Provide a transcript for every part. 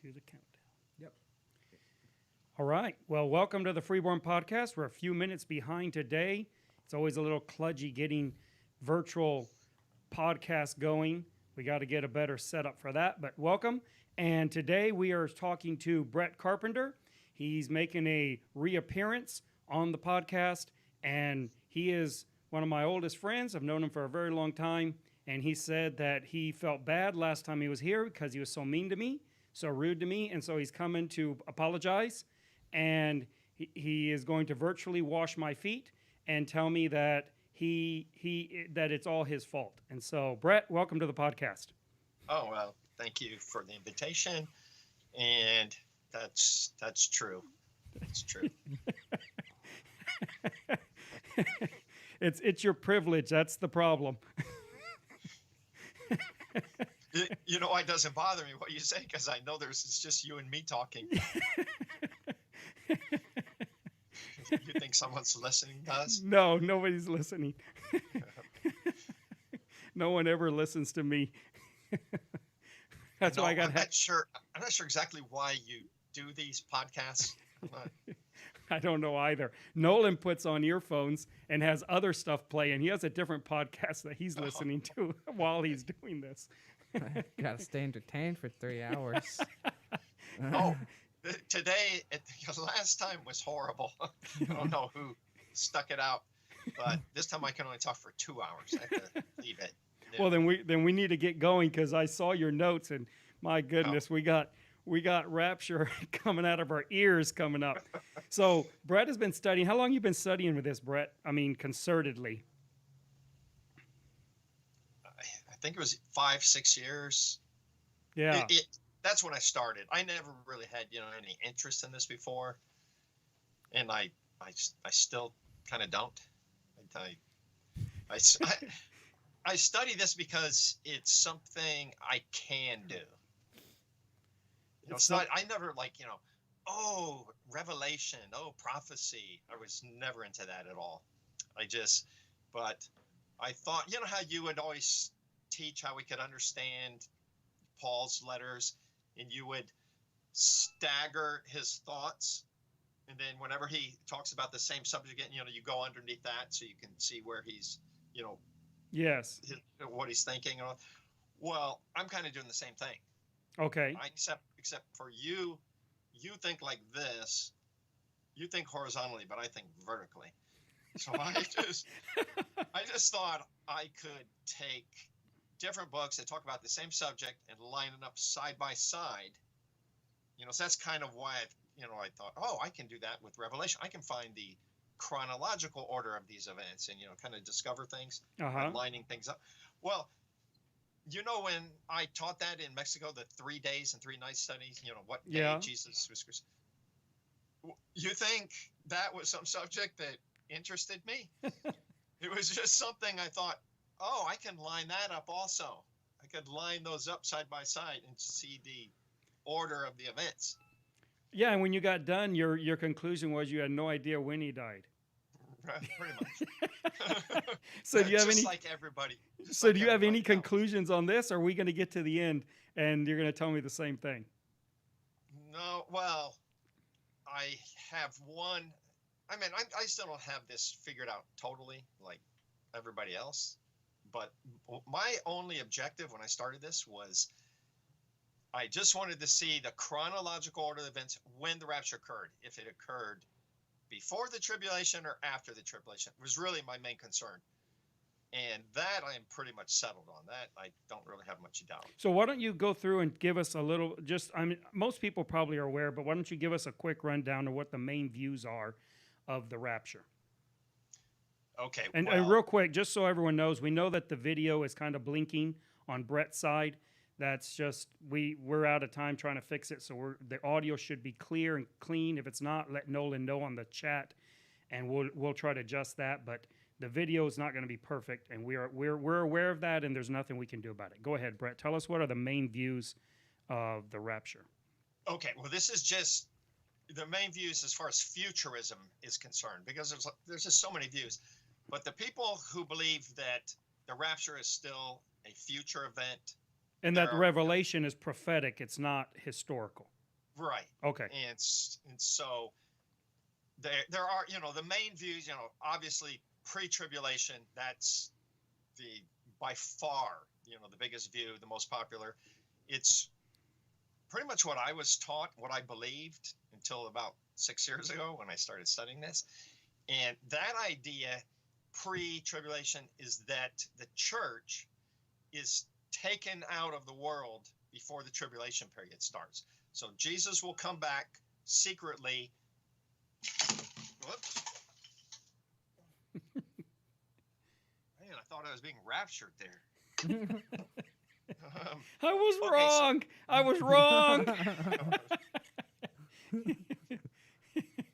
do the countdown. Yep. All right. Well, welcome to the Freeborn Podcast. We're a few minutes behind today. It's always a little kludgy getting virtual podcasts going. We got to get a better setup for that, but welcome. And today we are talking to Bret Carpenter. He's making a reappearance on the podcast, and he is one of my oldest friends. I've known him for a very long time, and he said that he felt bad last time he was here because he was so mean to me, so rude to me, and so he's coming to apologize, and he is going to virtually wash my feet and tell me that that it's all his fault. And so, Bret, welcome to the podcast. Oh, well, thank you for the invitation, and that's true. That's true. It's your privilege. That's the problem. You know, it doesn't bother me what you say because I know it's just you and me talking. You think someone's listening to us? No, nobody's listening. No one ever listens to me. That's why I got. I'm not sure exactly why you do these podcasts. I don't know either. Nolan puts on earphones and has other stuff playing. He has a different podcast that he's listening to while he's doing this. Gotta stay entertained for 3 hours. Today, last time was horrible. I don't know who stuck it out, but this time I can only talk for 2 hours. I have to leave it. Well, then we need to get going because I saw your notes and my goodness, we got Rapture coming out of our ears coming up. So Bret has been studying. How long have you been studying with this, Bret? I mean, concertedly. I think it was 5-6 years. Yeah. That's when I started. I never really had, any interest in this before. And I still kind of don't. I study this because it's something I can do. I never revelation, prophecy. I was never into that at all. But I thought, how you would always teach how we could understand Paul's letters, and you would stagger his thoughts. And then whenever he talks about the same subject again, you go underneath that so you can see where he's, yes, what he's thinking. Well, I'm kind of doing the same thing. Okay. Except for you think like this. You think horizontally, but I think vertically. So I just thought I could take different books that talk about the same subject and line it up side by side. So that's kind of why I thought, I can do that with Revelation. I can find the chronological order of these events and kind of discover things, lining things up. Well, when I taught that in Mexico, the 3 days and 3 nights studies, what day Jesus was crucified. You think that was some subject that interested me? It was just something I thought, I can line that up also. I could line those up side by side and see the order of the events. Yeah, and when you got done, your conclusion was you had no idea when he died. Right, pretty much. So do you have any? Like everybody. So do you have any conclusions on this? Or are we going to get to the end and you're going to tell me the same thing? No. Well, I have one. I mean, I still don't have this figured out totally, like everybody else. But my only objective when I started this was I just wanted to see the chronological order of events when the rapture occurred. If it occurred before the tribulation or after the tribulation was really my main concern. And that I am pretty much settled on. That I don't really have much doubt. So why don't you go through and give us a little, most people probably are aware, but why don't you give us a quick rundown of what the main views are of the rapture? Okay. And real quick, just so everyone knows, we know that the video is kind of blinking on Bret's side. That's just, we're out of time trying to fix it, so the audio should be clear and clean. If it's not, let Nolan know on the chat, and we'll try to adjust that. But the video is not going to be perfect, and we're aware of that, and there's nothing we can do about it. Go ahead, Bret. Tell us what are the main views of the rapture. Okay, well, this is just the main views as far as futurism is concerned, because there's just so many views. But the people who believe that the rapture is still a future event, and that Revelation is prophetic, it's not historical. Right. Okay. And so there are, the main views, obviously pre-tribulation, that's the by far, the biggest view, the most popular. It's pretty much what I was taught, what I believed until about 6 years ago when I started studying this. And that idea, pre-tribulation, is that the church is taken out of the world before the tribulation period starts. So Jesus will come back secretly. Whoops. Man, I thought I was being raptured there. I was okay, wrong. I was wrong.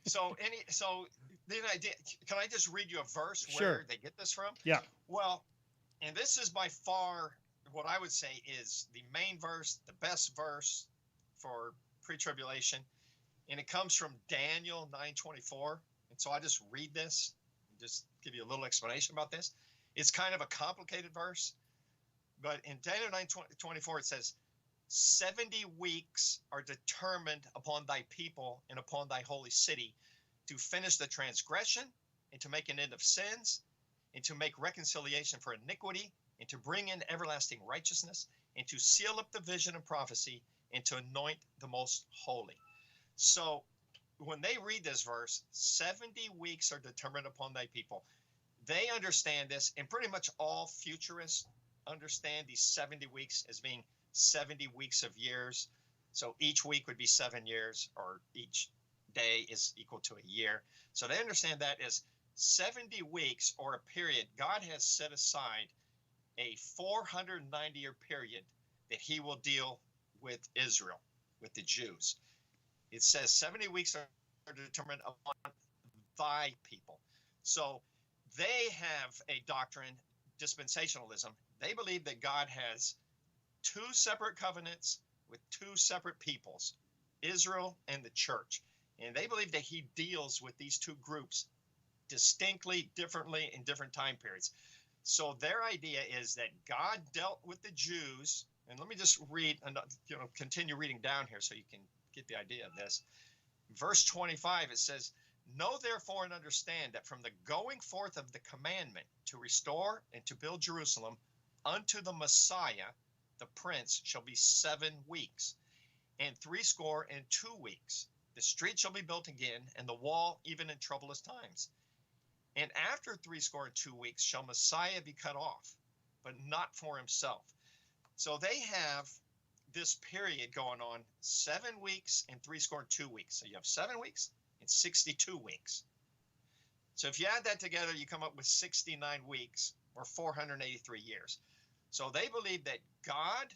So then can I just read you a verse Sure. where they get this from? Yeah. Well, and this is by far what I would say is the main verse, the best verse for pre-tribulation, and it comes from Daniel 9:24. And so I just read this and just give you a little explanation about this. It's kind of a complicated verse, but in Daniel 9:24 it says, 70 weeks are determined upon thy people and upon thy holy city to finish the transgression and to make an end of sins and to make reconciliation for iniquity and to bring in everlasting righteousness and to seal up the vision and prophecy and to anoint the most holy. So when they read this verse, 70 weeks are determined upon thy people. They understand this, and pretty much all futurists understand these 70 weeks as being 70 weeks of years. So each week would be 7 years, or each day is equal to a year. So they understand that as 70 weeks, or a period. God has set aside a 490-year period that he will deal with Israel, with the Jews. It says 70 weeks are determined upon thy people. So they have a doctrine, dispensationalism. They believe that God has two separate covenants with two separate peoples, Israel and the church. And they believe that he deals with these two groups distinctly, differently in different time periods. So their idea is that God dealt with the Jews, and let me just read, continue reading down here so you can get the idea of this. Verse 25, it says, know therefore and understand that from the going forth of the commandment to restore and to build Jerusalem unto the Messiah, the prince, shall be 7 weeks, and 62 weeks. The street shall be built again, and the wall even in troublous times. And after 62 weeks shall Messiah be cut off, but not for himself. So they have this period going on 7 weeks and 62 weeks. So you have 7 weeks and 62 weeks. So if you add that together, you come up with 69 weeks, or 483 years. So they believe that God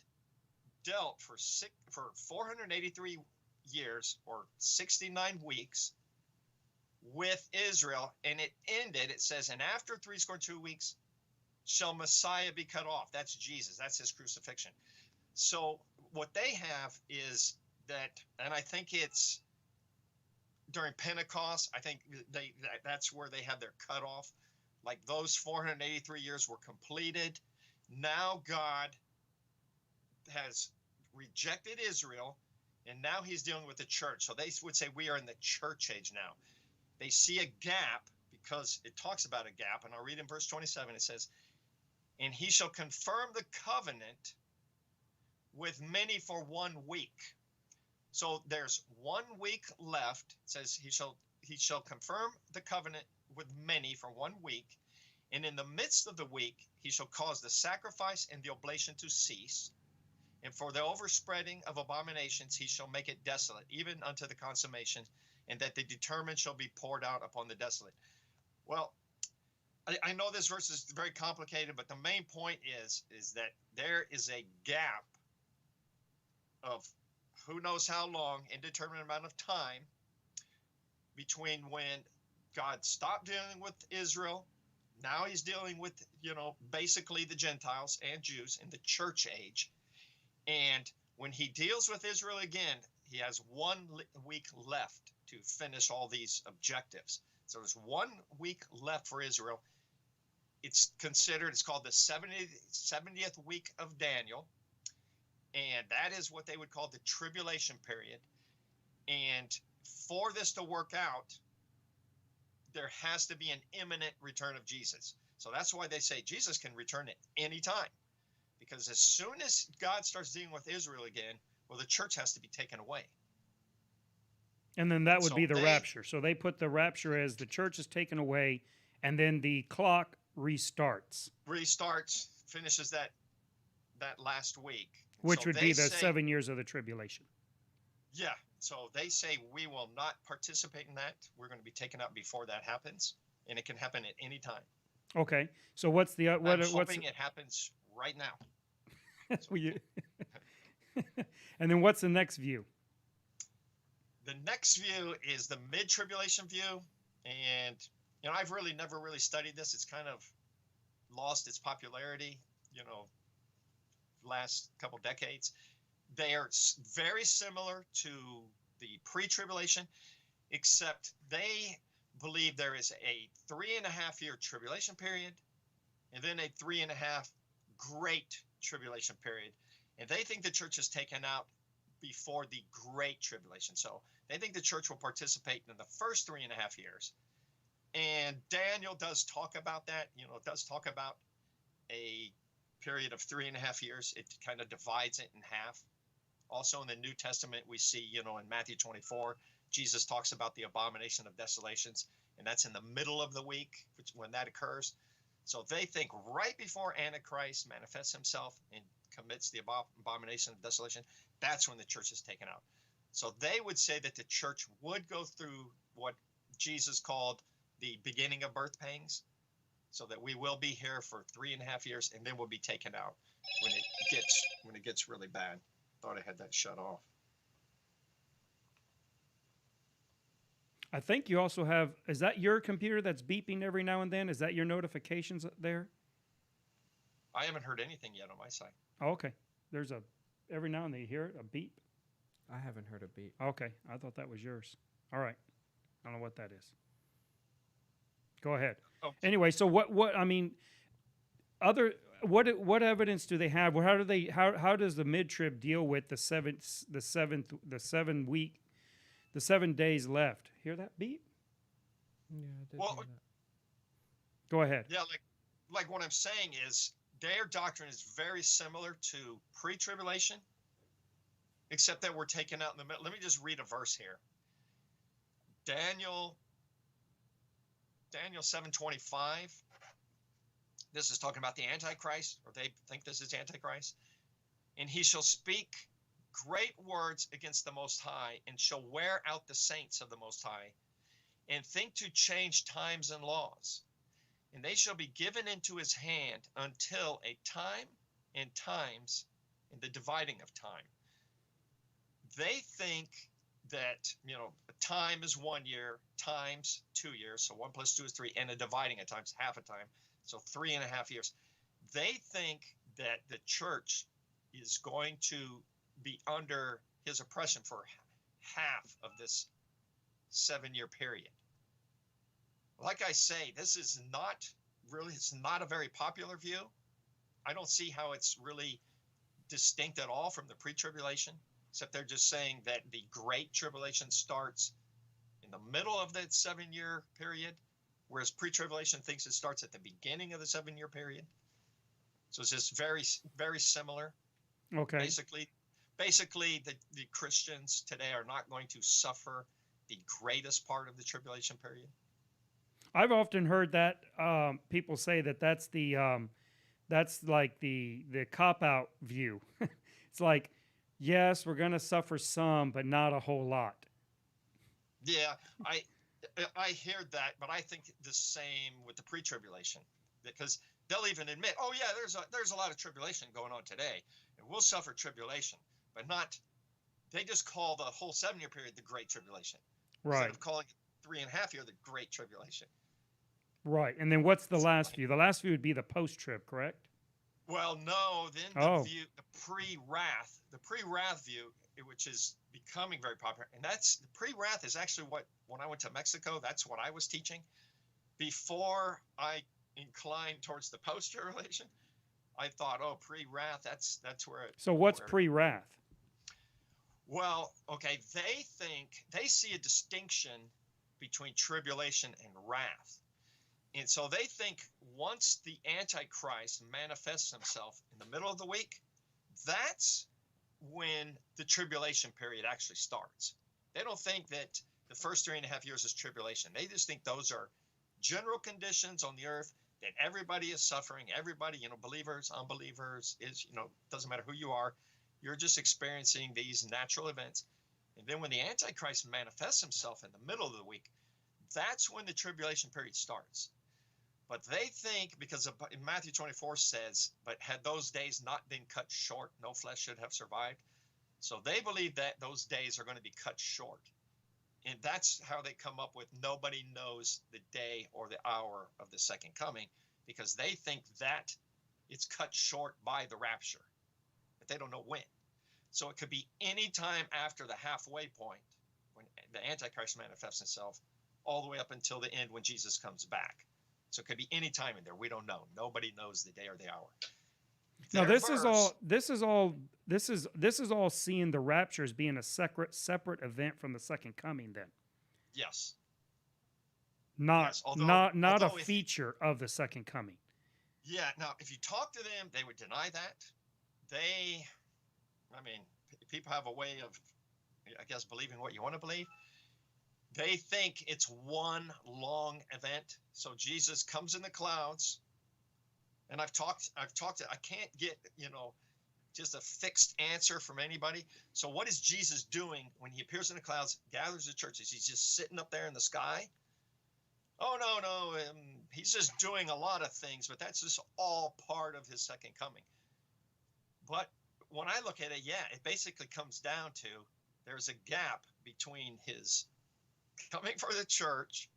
dealt for 483 years, or 69 weeks, with Israel, and it ended, it says, and after 62 weeks shall Messiah be cut off. That's Jesus. That's his crucifixion. So what they have is that, and I think it's during Pentecost, I think that's where they have their cutoff. Like those 483 years were completed. Now God has rejected Israel, and now he's dealing with the church. So they would say we are in the church age now. They see a gap because it talks about a gap. And I'll read in verse 27, it says, and he shall confirm the covenant with many for 1 week. So there's 1 week left. It says he shall confirm the covenant with many for 1 week. And in the midst of the week, he shall cause the sacrifice and the oblation to cease. And for the overspreading of abominations, he shall make it desolate, even unto the consummation, and that the determined shall be poured out upon the desolate. Well, I know this verse is very complicated, but the main point is that there is a gap of who knows how long, indeterminate amount of time, between when God stopped dealing with Israel. Now he's dealing with, basically the Gentiles and Jews in the church age. And when he deals with Israel again, he has 1 week left to finish all these objectives. So there's 1 week left for Israel. It's called the 70th week of Daniel. And that is what they would call the tribulation period. And for this to work out, there has to be an imminent return of Jesus. So that's why they say Jesus can return at any time. Because as soon as God starts dealing with Israel again, well, the church has to be taken away. And then that would So be the rapture. So they put the rapture as the church is taken away, and then the clock restarts. Restarts, finishes that last week. Which So would they be the say, 7 years of the tribulation. Yeah. So they say we will not participate in that. We're going to be taken out before that happens, and it can happen at any time. Okay. So what's the I'm what's hoping it happens right now. and then what's the next view? The next view is the mid-tribulation view, and I've really never really studied this. It's kind of lost its popularity, last couple decades. They are very similar to the pre-tribulation, except they believe there is a 3.5 year tribulation period, and then a 3.5 great tribulation period. And they think the church is taken out before the great tribulation. So they think the church will participate in the first 3.5 years. And Daniel does talk about that, does talk about a period of 3.5 years. It kind of divides it in half. Also in the New Testament, we see, in Matthew 24, Jesus talks about the abomination of desolations, and that's in the middle of the week, when that occurs. So they think right before Antichrist manifests himself and commits the abomination of desolation, that's when the church is taken out. So they would say that the church would go through what Jesus called the beginning of birth pangs, so that we will be here for 3.5 years, and then we'll be taken out when it gets really bad. Thought I had that shut off. I think you also have, is that your computer that's beeping every now and then? Is that your notifications there? I haven't heard anything yet on my side. Oh, okay. There's every now and then you hear it, a beep. I haven't heard a beep. Okay. I thought that was yours. All right. I don't know what that is. Go ahead. Oh. Anyway, so what evidence do they have? How does the mid-trib deal with the 7 days left? Hear that beep? Yeah, I did Well, hear that. Go ahead. Yeah, like what I'm saying is their doctrine is very similar to pre-tribulation, except that we're taken out in the middle. Let me just read a verse here. Daniel 7:25. This is talking about the Antichrist, or they think this is Antichrist. And he shall speak great words against the Most High, and shall wear out the saints of the Most High, and think to change times and laws. And they shall be given into his hand until a time and times, and the dividing of time. They think that, time is 1 year, times 2 years, so 1 + 2 is 3, and a dividing of times, half a time, so 3.5 years. They think that the church is going to be under his oppression for half of this 7-year period. Like I say, this is it's not a very popular view. I don't see how it's really distinct at all from the pre-tribulation, except they're just saying that the great tribulation starts in the middle of that 7-year period, whereas pre-tribulation thinks it starts at the beginning of the 7-year period. So it's just very, very similar. Okay. Basically, the Christians today are not going to suffer the greatest part of the tribulation period. I've often heard that people say that's like the cop-out view. It's like, yes, we're going to suffer some, but not a whole lot. Yeah, I hear that, but I think the same with the pre-tribulation, because they'll even admit, oh yeah, there's a lot of tribulation going on today, and we'll suffer tribulation, but not. They just call the whole 7-year period the Great Tribulation, Right. instead of calling it 3.5 year the Great Tribulation. Right. And then what's the last view? The last view would be the post-trib, correct? Well, no. Then the pre-wrath view, which is becoming very popular, and that's the pre-wrath is actually when I went to Mexico, that's what I was teaching. Before I inclined towards the post-tribulation, I thought, oh, pre-wrath, that's where it. So what's pre-wrath? Well, okay, they see a distinction between tribulation and wrath. And so they think once the Antichrist manifests himself in the middle of the week, that's when the tribulation period actually starts. They don't think that the first 3.5 years is tribulation. They just think those are general conditions on the earth, that everybody is suffering, everybody, believers, unbelievers, doesn't matter who you are, you're just experiencing these natural events. And then when the Antichrist manifests himself in the middle of the week, that's when the tribulation period starts. But they think, because in Matthew 24 says, but had those days not been cut short, no flesh should have survived. So they believe that those days are going to be cut short. And that's how they come up with nobody knows the day or the hour of the second coming, because they think that it's cut short by the rapture, but they don't know when. So it could be any time after the halfway point when the Antichrist manifests himself, all the way up until the end when Jesus comes back. So it could be any time in there. We don't know. Nobody knows the day or the hour. Now this is all seeing the rapture as being a separate event from the second coming. Then, yes, not a feature of the second coming. Yeah. Now, if you talk to them, they would deny that. People have a way of, I guess, believing what you want to believe. They think it's one long event. So Jesus comes in the clouds, and I've talked. I can't get just a fixed answer from anybody. So what is Jesus doing when he appears in the clouds, gathers the churches? He's just sitting up there in the sky? Oh no, he's just doing a lot of things, but that's just all part of his second coming. But when I look at it, it basically comes down to there's a gap between his coming for the church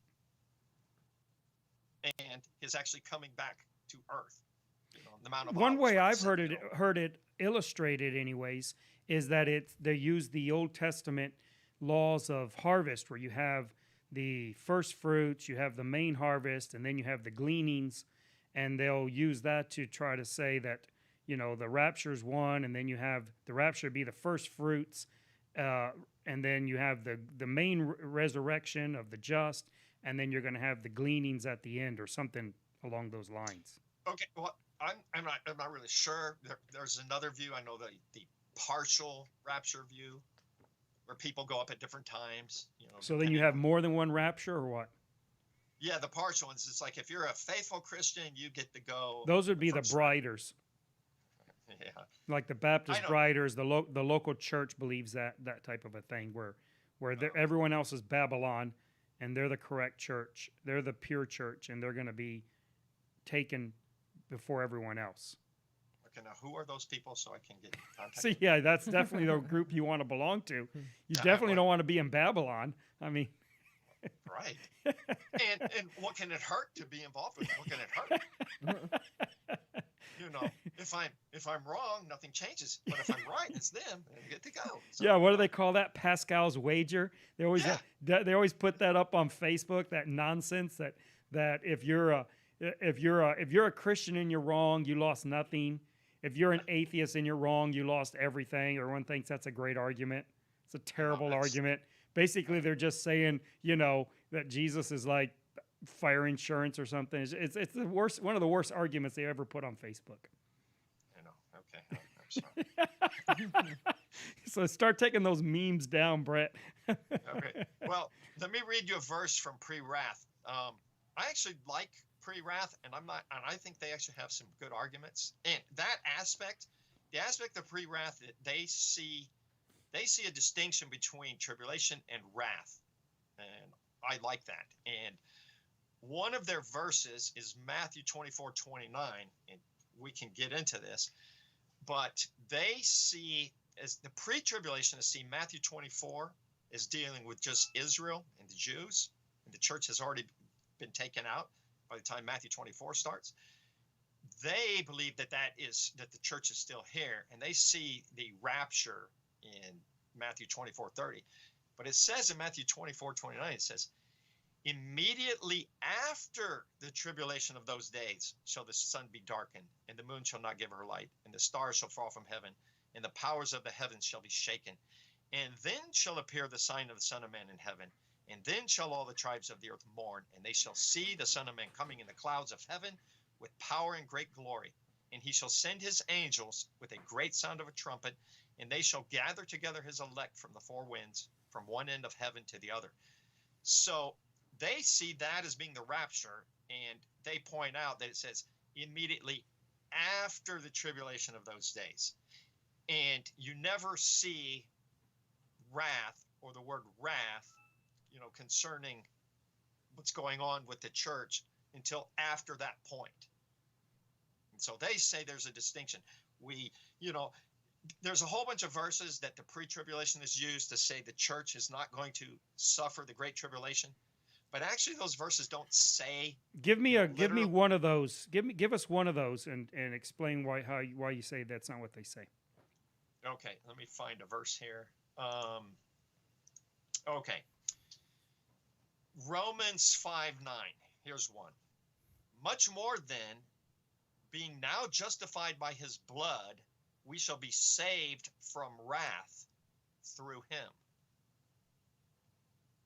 and his actually coming back to earth. The Mount of One Olives, way like I've heard it illustrated, anyways, is that they use the Old Testament laws of harvest, where you have the first fruits, you have the main harvest, and then you have the gleanings, and they'll use that to try to say that the rapture's one, and then you have the rapture be the first fruits, and then you have the main resurrection of the just, and then you're going to have the gleanings at the end, or something along those lines. Okay, well, I'm not really sure. There's another view. I know the partial rapture view, where people go up at different times. So then you have more than one rapture, or what? Yeah, the partial ones. It's like if you're a faithful Christian, you get to go. Those would be the briders. Yeah. Like the Baptist briders, the local church believes that type of a thing, where everyone else is Babylon, and they're the correct church. They're the pure church, and they're going to be taken before everyone else. Okay, now who are those people, so I can get in contact? See, yeah, that's definitely the group you want to belong to. You definitely don't want to be in Babylon. I mean, right. And what can it hurt to be involved with? What can it hurt? If I'm wrong, nothing changes. But if I'm right, it's them. And get to go. So, yeah, what do they call that? Pascal's wager. They always put that up on Facebook. That nonsense that if you're a Christian and you're wrong, you lost nothing. If you're an atheist and you're wrong, you lost everything. Everyone thinks that's a great argument. It's a terrible argument. Basically, they're just saying, that Jesus is like fire insurance or something. It's the worst, one of the worst arguments they ever put on Facebook. Okay, I'm sorry. So start taking those memes down, Brett. Okay. Well, let me read you a verse from Pre-Wrath. I actually like Pre-Wrath, and I think they actually have some good arguments. And that aspect, the aspect of Pre-Wrath, they see a distinction between tribulation and wrath, and I like that. And one of their verses is Matthew 24:29, and we can get into this, but they see, as the pre-tribulationists see Matthew 24 as dealing with just Israel and the Jews, and the church has already been taken out by the time Matthew 24 starts. They believe that the church is still here, and they see the rapture in Matthew 24:30. But it says in Matthew 24:29, it says, immediately after the tribulation of those days shall the sun be darkened, and the moon shall not give her light, and the stars shall fall from heaven, and the powers of the heavens shall be shaken. And then shall appear the sign of the Son of Man in heaven. And then shall all the tribes of the earth mourn, and they shall see the Son of Man coming in the clouds of heaven with power and great glory. And he shall send his angels with a great sound of a trumpet, and they shall gather together his elect from the four winds, from one end of heaven to the other. So they see that as being the rapture, and they point out that it says immediately after the tribulation of those days. And you never see wrath or the word wrath, concerning what's going on with the church until after that point. And so they say there's a distinction. There's a whole bunch of verses that the pre-tribulation is used to say the church is not going to suffer the great tribulation. But actually those verses don't say. Give me one of those. Give us one of those and explain why you say that's not what they say. Okay, let me find a verse here. Okay. Romans 5:9. Here's one. Much more then, being now justified by his blood, we shall be saved from wrath through him.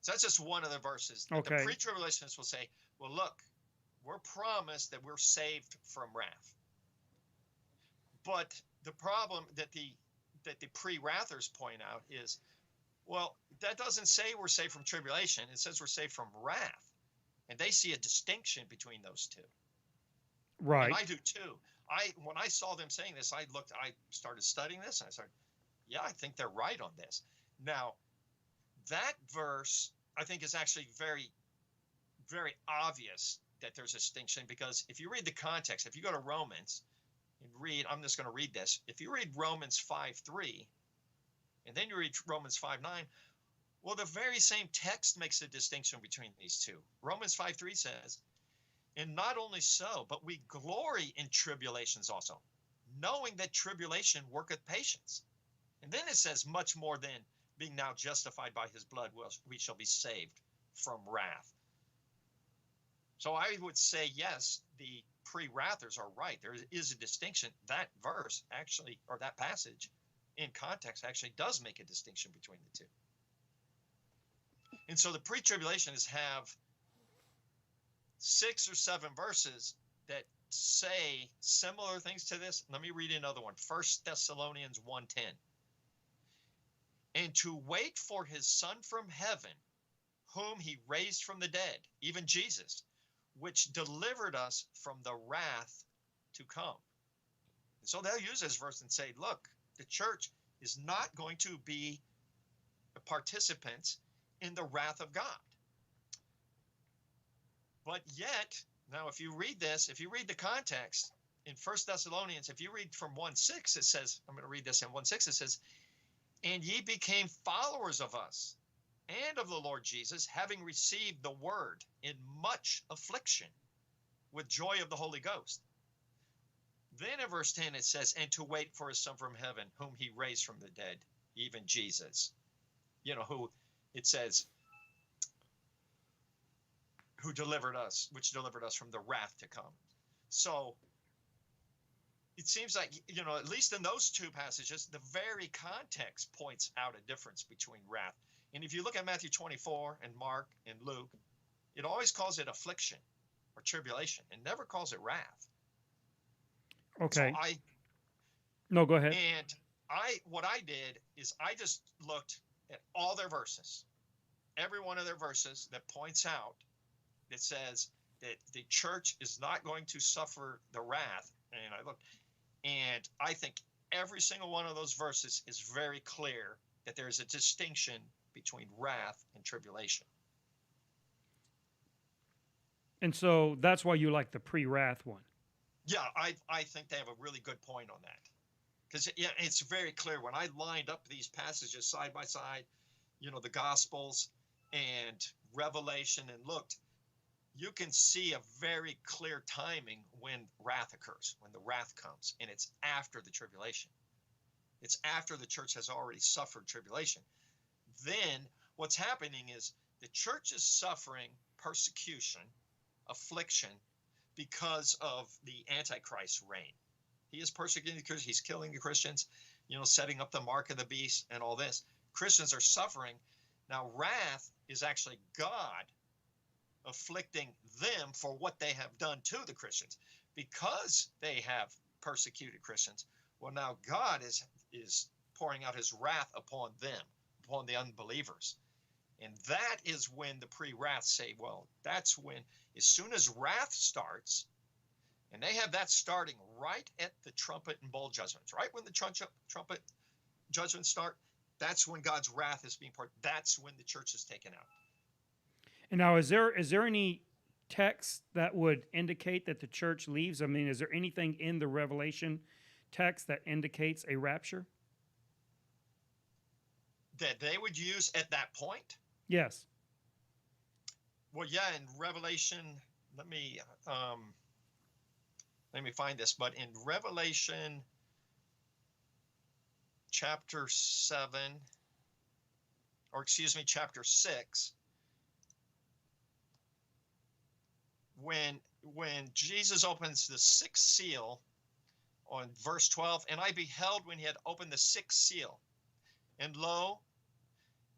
So that's just one of the verses. Okay. The pre-tribulationists will say, well, look, we're promised that we're saved from wrath. But the problem that the pre-wrathers point out is, well, that doesn't say we're saved from tribulation. It says we're saved from wrath. And they see a distinction between those two. Right. And I do too. When I saw them saying this, I started studying this, and I started, I think they're right on this. Now, that verse, I think, is actually very, very obvious that there's a distinction, because if you read the context, if you go to Romans and read, I'm just going to read this. If you read Romans 5:3, and then you read Romans 5:9, well, the very same text makes a distinction between these two. Romans 5:3 says, and not only so, but we glory in tribulations also, knowing that tribulation worketh patience. And then it says, much more than being now justified by his blood, we shall be saved from wrath. So I would say, yes, the pre-wrathers are right. There is a distinction. That verse actually, or that passage in context, actually does make a distinction between the two. And so the pre-tribulationists have 6 or 7 verses that say similar things to this. Let me read another one. 1 Thessalonians 1:10. And to wait for his Son from heaven, whom he raised from the dead, even Jesus, which delivered us from the wrath to come. And so they'll use this verse and say, look, the church is not going to be participants in the wrath of God. But yet, now if you read this, if you read the context in 1 Thessalonians, if you read from 1:6, it says, I'm going to read this in 1:6, it says, and ye became followers of us and of the Lord Jesus, having received the word in much affliction with joy of the Holy Ghost. Then in verse 10 it says, and to wait for his Son from heaven, whom he raised from the dead, even Jesus. Who it says, who delivered us, which delivered us from the wrath to come. So it seems like, at least in those two passages, the very context points out a difference between wrath. And if you look at Matthew 24 and Mark and Luke, it always calls it affliction or tribulation. It never calls it wrath. Okay. So no, go ahead. And what I did is I just looked at all their verses, every one of their verses that points out, that says that the church is not going to suffer the wrath. And I looked, and I think every single one of those verses is very clear that there is a distinction between wrath and tribulation. And so that's why you like the pre-wrath one. Yeah, I think they have a really good point on that. Because it's very clear. When I lined up these passages side by side, the Gospels and Revelation, and looked, you can see a very clear timing when wrath occurs, when the wrath comes, and it's after the tribulation. It's after the church has already suffered tribulation. Then what's happening is the church is suffering persecution, affliction, because of the Antichrist reign. He is persecuting the Christians. He's killing the Christians, setting up the mark of the beast and all this. Christians are suffering. Now, wrath is actually God afflicting them for what they have done to the Christians because they have persecuted Christians. Well, now God is pouring out his wrath upon them, upon the unbelievers. And that is when the pre-wrath say, well, that's when, as soon as wrath starts, and they have that starting right at the trumpet and bowl judgments, right when the trumpet judgments start, that's when God's wrath is being poured. That's when the church is taken out. And now, is there any text that would indicate that the church leaves? I mean, is there anything in the Revelation text that indicates a rapture? That they would use at that point? Yes. Well, yeah, in Revelation, let me find this, but in Revelation chapter 7, or excuse me, chapter 6, when Jesus opens the sixth seal on verse 12, and I beheld when he had opened the sixth seal, and lo,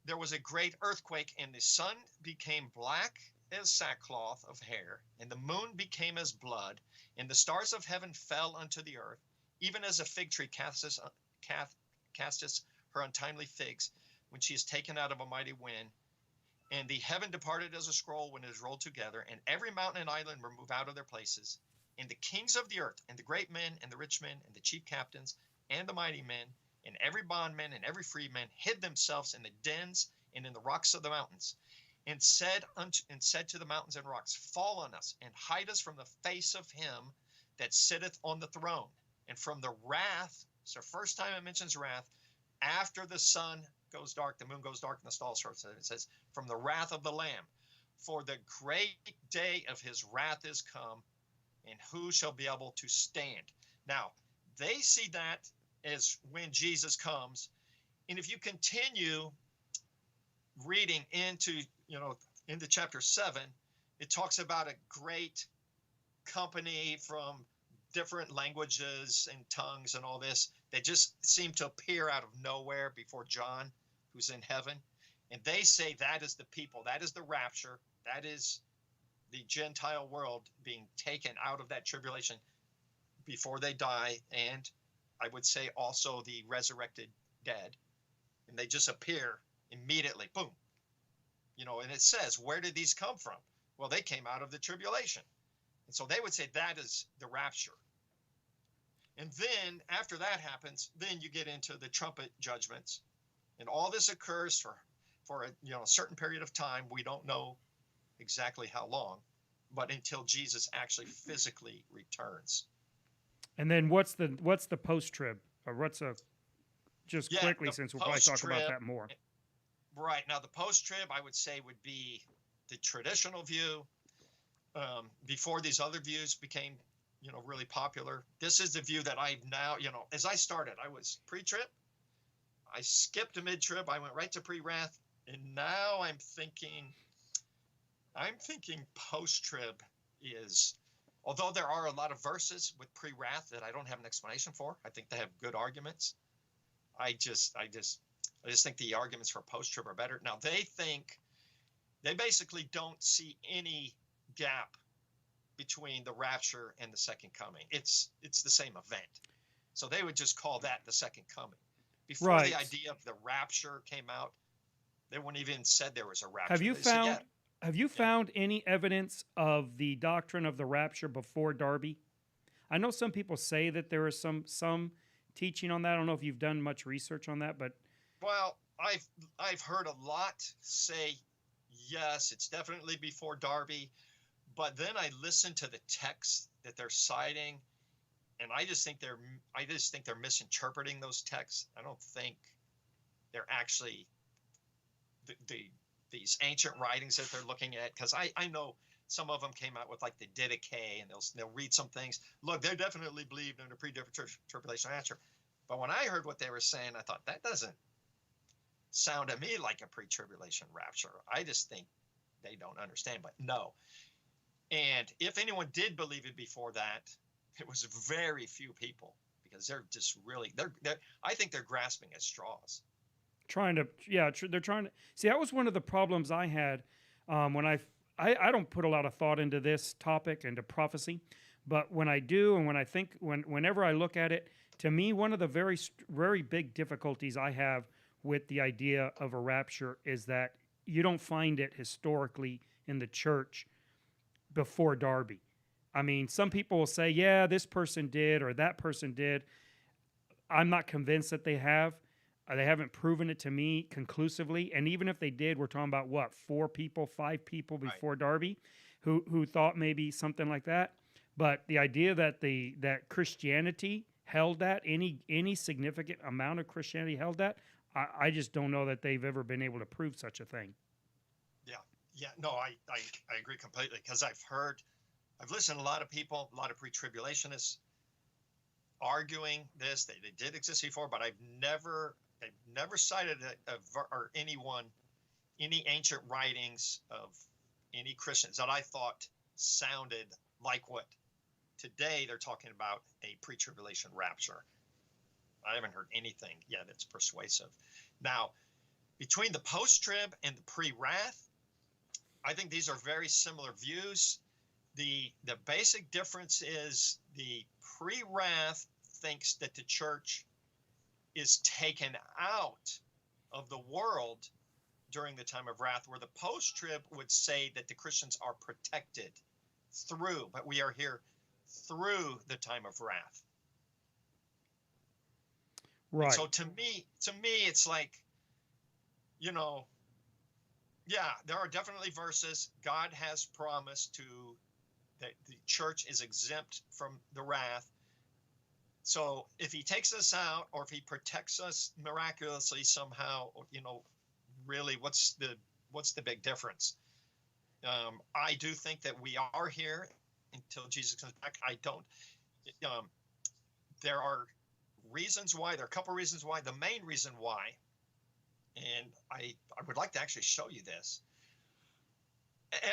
there was a great earthquake, and the sun became black as sackcloth of hair, and the moon became as blood, and the stars of heaven fell unto the earth, even as a fig tree casteth her untimely figs when she is taken out of a mighty wind. And the heaven departed as a scroll when it is rolled together, and every mountain and island were moved out of their places. And the kings of the earth, and the great men, and the rich men, and the chief captains, and the mighty men, and every bondman, and every freedman, hid themselves in the dens and in the rocks of the mountains, and said to the mountains and rocks, fall on us, and hide us from the face of him that sitteth on the throne, and from the wrath. So first time it mentions wrath, after the sun goes dark, the moon goes dark, and the stars short. It says, from the wrath of the Lamb. For the great day of his wrath is come, and who shall be able to stand? Now, they see that as when Jesus comes. And if you continue reading into chapter 7, it talks about a great company from different languages and tongues and all this that just seem to appear out of nowhere before John, who's in heaven. And they say that is the people, that is the rapture, that is the Gentile world being taken out of that tribulation before they die. And I would say also the resurrected dead. And they just appear immediately, boom. And it says, where did these come from? Well, they came out of the tribulation. And so they would say that is the rapture. And then after that happens, then you get into the trumpet judgments. And all this occurs for a certain period of time. We don't know exactly how long, but until Jesus actually physically returns. And then what's the post-trib? Or quickly, since we'll probably talk about that more. Right. Now, the post-trib, I would say, would be the traditional view before these other views became, really popular. This is the view that I've now, as I started, I was pre-trib. I skipped to mid-trib. I went right to pre-wrath. And now I'm thinking post-trib is, although there are a lot of verses with pre-wrath that I don't have an explanation for, I think they have good arguments. I just think the arguments for post-trib are better. Now they basically don't see any gap between the rapture and the second coming. It's the same event. So they would just call that the second coming. Before the idea of the rapture came out, they wouldn't even said there was a rapture. Have you found any evidence of the doctrine of the rapture before Darby? I know some people say that there is some teaching on that. I don't know if you've done much research on that, but well, I've heard a lot say yes, it's definitely before Darby, but then I listen to the text that they're citing, and I just think they're misinterpreting those texts. I don't think they're actually these ancient writings that they're looking at, because I know some of them came out with like the Didache, and they'll read some things. Look, they definitely believed in a pre-tribulation rapture, but when I heard what they were saying, I thought that doesn't sound to me like a pre-tribulation rapture. I just think they don't understand, but no. And if anyone did believe it before that, it was very few people, because they're just really, I think they're grasping at straws. trying to, yeah, they're trying to see. That was one of the problems I had when I don't put a lot of thought into this topic, into prophecy, but when I do, and when I think, whenever I look at it, to me, one of the very big difficulties I have with the idea of a rapture is that you don't find it historically in the church before Darby. I mean, some people will say, yeah, this person did or that person did. I'm not convinced that they have. They haven't proven it to me conclusively. And even if they did, we're talking about what, 4 people, 5 people before Darby who thought maybe something like that. But the idea that that Christianity held that, any significant amount of Christianity held that, I just don't know that they've ever been able to prove such a thing. Yeah, no, I agree completely, because I've listened to a lot of people, a lot of pre-tribulationists arguing this. They did exist before, but they've never cited or any ancient writings of any Christians that I thought sounded like what today they're talking about, a pre-tribulation rapture. I haven't heard anything yet that's persuasive. Now, between the post-trib and the pre-wrath, I think these are very similar views. The basic difference is the pre-wrath thinks that the church is taken out of the world during the time of wrath, where the post-trib would say that the Christians are protected through, but we are here through the time of wrath. Right. And so to me, it's like, yeah, there are definitely verses. God has promised that the church is exempt from the wrath. So if he takes us out, or if he protects us miraculously somehow, really, what's the big difference? I do think that we are here until Jesus comes back. I don't. There are reasons why. There are a couple reasons why. The main reason why, and I would like to actually show you this.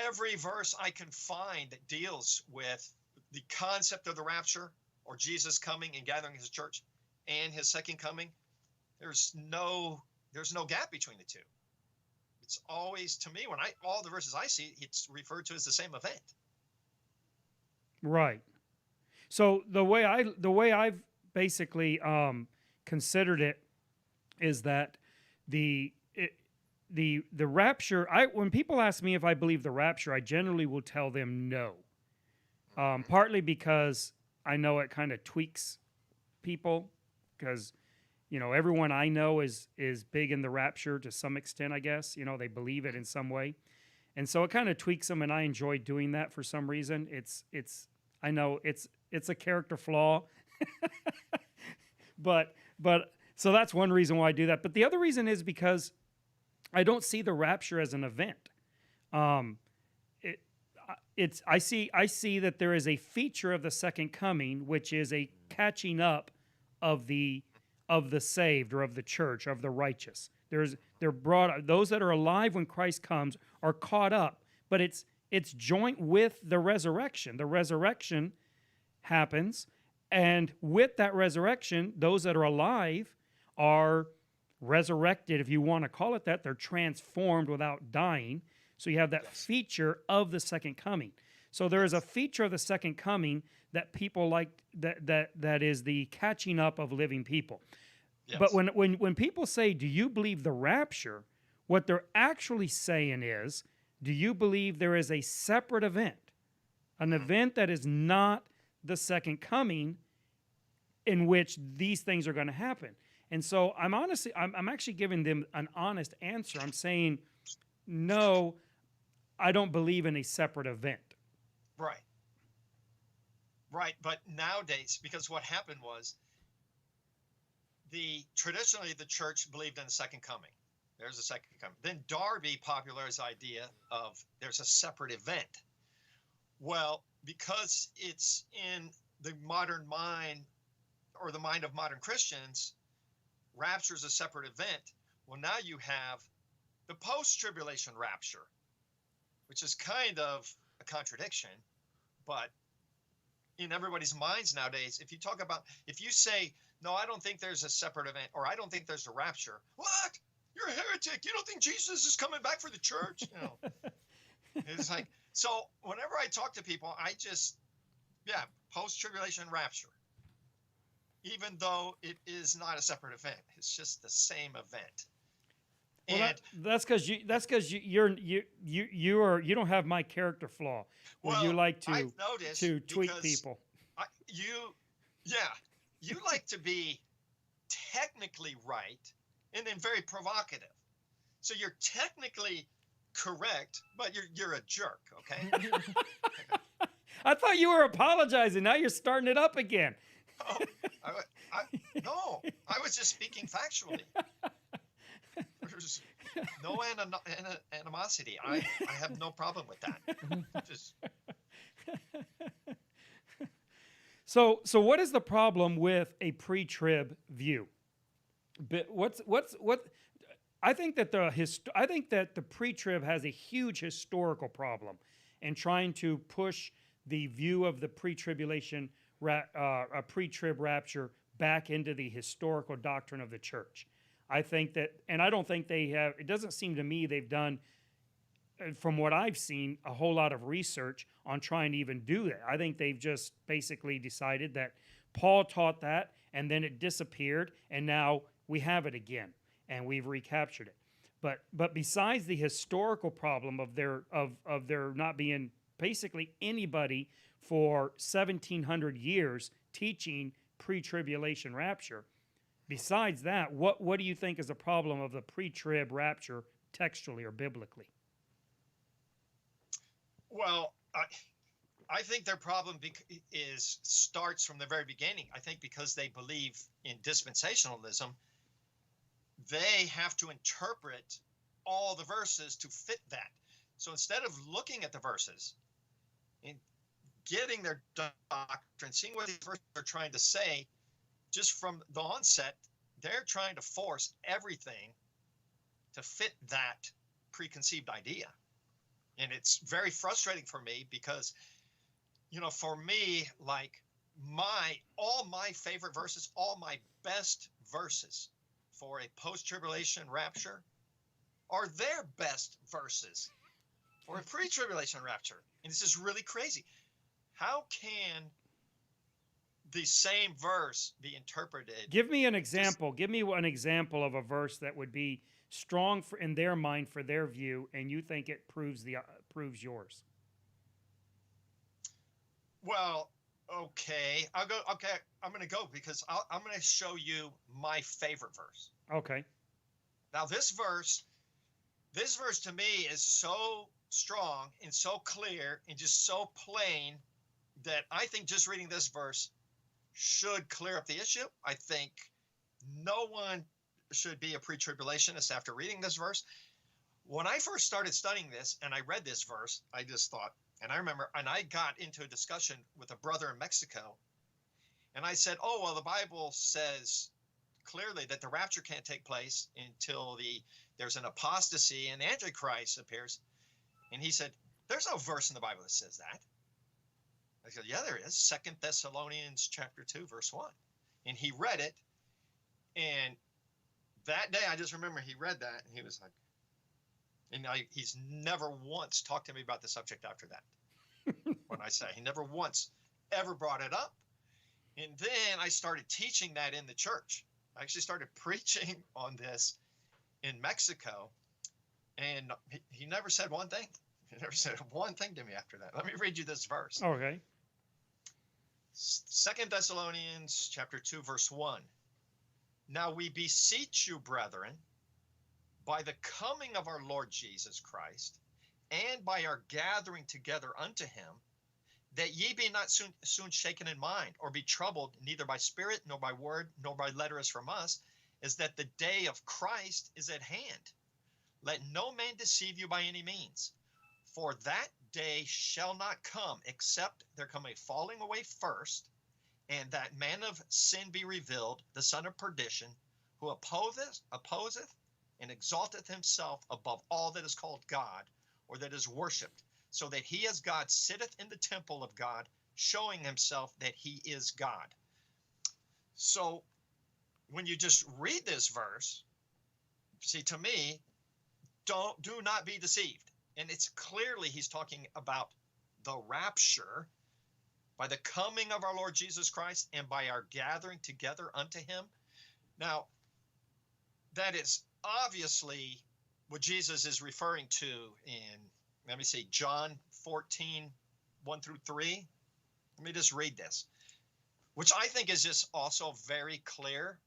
Every verse I can find that deals with the concept of the rapture, or Jesus coming and gathering his church, and his second coming, there's no gap between the two. It's always, to me, all the verses I see, it's referred to as the same event. Right. So the way I've basically considered it is that the rapture. When people ask me if I believe the rapture, I generally will tell them no. Partly because I know it kind of tweaks people, because everyone I know is big in the rapture to some extent, I guess. They believe it in some way. And so it kind of tweaks them, and I enjoy doing that for some reason. I know it's a character flaw. but so that's one reason why I do that. But the other reason is because I don't see the rapture as an event. I see that there is a feature of the second coming, which is a catching up of the saved, or of the church, of the righteous. They're brought, those that are alive when Christ comes are caught up, but it's joint with the resurrection. The resurrection happens, and with that resurrection, those that are alive are resurrected, if you want to call it that. They're transformed without dying. So you have that feature of the second coming. So there is a feature of the second coming that people like, that is the catching up of living people. Yes. But when people say, do you believe the rapture? What they're actually saying is, do you believe there is a separate event? An event that is not the second coming, in which these things are going to happen. And so I'm actually giving them an honest answer. I'm saying, no, I don't believe in a separate event. Right. Right. But nowadays, because what happened was, traditionally the church believed in the second coming. There's a second coming. Then Darby popularized the idea of there's a separate event. Well, because it's in the modern mind, or the mind of modern Christians, rapture is a separate event. Well, now you have the post-tribulation rapture, which is kind of a contradiction, but in everybody's minds nowadays, if you say, no, I don't think there's a separate event, or I don't think there's a rapture, what? you're a heretic. You don't think Jesus is coming back for the church? You know, it's like, so whenever I talk to people, I just, yeah, post-tribulation rapture, even though it is not a separate event, it's just the same event. Well, And that's because you don't have my character flaw where you well, like I've noticed to tweak because people. you like to be technically right and then very provocative. So you're technically correct, but you're a jerk, okay? I thought you were apologizing. Now you're starting it up again. Oh, no, I was just speaking factually. There's no animosity. I have no problem with that. Just So what is the problem with a pre-trib view? But what? I think that the pre-trib has a huge historical problem in trying to push the view of the pre-tribulation, pre-trib rapture back into the historical doctrine of the church. I think that, and I don't think they have. It doesn't seem to me they've done, from what I've seen, a whole lot of research on trying to even do that. I think they've just basically decided that Paul taught that, and then it disappeared, and now we have it again, and we've recaptured it. But besides the historical problem of there not being basically anybody for 1,700 years teaching pre-tribulation rapture, besides that, what do you think is the problem of the pre-trib rapture textually or biblically? well, I think their problem starts from the very beginning. I think because they believe in dispensationalism, they have to interpret all the verses to fit that. So instead of looking at the verses and getting their doctrine, seeing what these verses are trying to say, just from the onset, they're trying to force everything to fit that preconceived idea. And it's very frustrating for me because, for me, like all my favorite verses, all my best verses for a post-tribulation rapture are their best verses for a pre-tribulation rapture. And this is really crazy. How can the same verse be interpreted? Give me an example. Give me an example of a verse that would be strong in their mind for their view, and you think it proves yours. Well, okay, I'll go. Okay, I'm going to go because I'm going to show you my favorite verse. Okay. Now, this verse to me is so strong and so clear and just so plain that I think just reading this verse should clear up the issue. I think no one should be a pre-tribulationist after reading this verse. When I first started studying this and I read this verse, I just thought, and I remember, and I got into a discussion with a brother in Mexico, and I said, oh, well, the Bible says clearly that the rapture can't take place until there's an apostasy and the Antichrist appears. And he said, there's no verse in the Bible that says that. I said, yeah, there is. 2 Thessalonians chapter 2, verse 1. And he read it. And that day, I just remember he read that, and he was like, and he's never once talked to me about the subject after that. When I say he never once ever brought it up. And then I started teaching that in the church. I actually started preaching on this in Mexico, and he never said one thing. He never said one thing to me after that. Let me read you this verse. Okay. 2 Thessalonians chapter 2, verse 1. Now we beseech you, brethren, by the coming of our Lord Jesus Christ, and by our gathering together unto him, that ye be not soon shaken in mind, or be troubled, neither by spirit, nor by word, nor by letter as from us, is that the day of Christ is at hand. Let no man deceive you by any means. For that day shall not come, except there come a falling away first, and that man of sin be revealed, the son of perdition, who opposeth and exalteth himself above all that is called God, or that is worshipped, so that he as God sitteth in the temple of God, showing himself that he is God. So when you just read this verse, See, to me, do not be deceived. And it's clearly he's talking about the rapture by the coming of our Lord Jesus Christ and by our gathering together unto him. Now, that is obviously what Jesus is referring to in, let me see, John 14, 1 through 3. Let me just read this, which I think is just also very clear.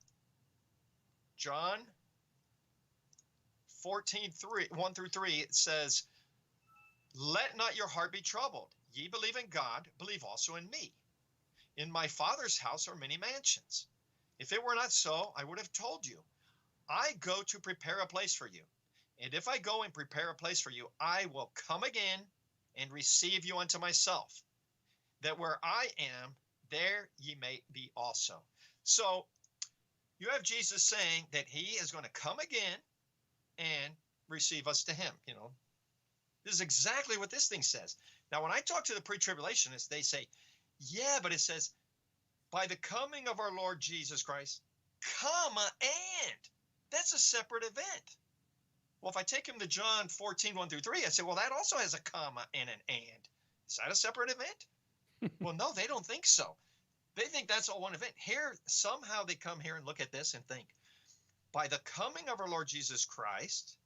John 14, 1 through 3, it says, "Let not your heart be troubled. Ye believe in God, believe also in me. In my Father's house are many mansions. If it were not so, I would have told you. I go to prepare a place for you. And if I go and prepare a place for you, I will come again and receive you unto myself, that where I am, there ye may be also." So you have Jesus saying that he is going to come again and receive us to him. You know, this is exactly what this thing says. Now, when I talk to the pre-tribulationists, they say, yeah, but it says, by the coming of our Lord Jesus Christ, comma, and. That's a separate event. Well, if I take him to John 14, 1 through 3, I say, well, that also has a comma and an and. Is that a separate event? Well, no, they don't think so. They think that's all one event. Here, somehow they come here and look at this and think, by the coming of our Lord Jesus Christ,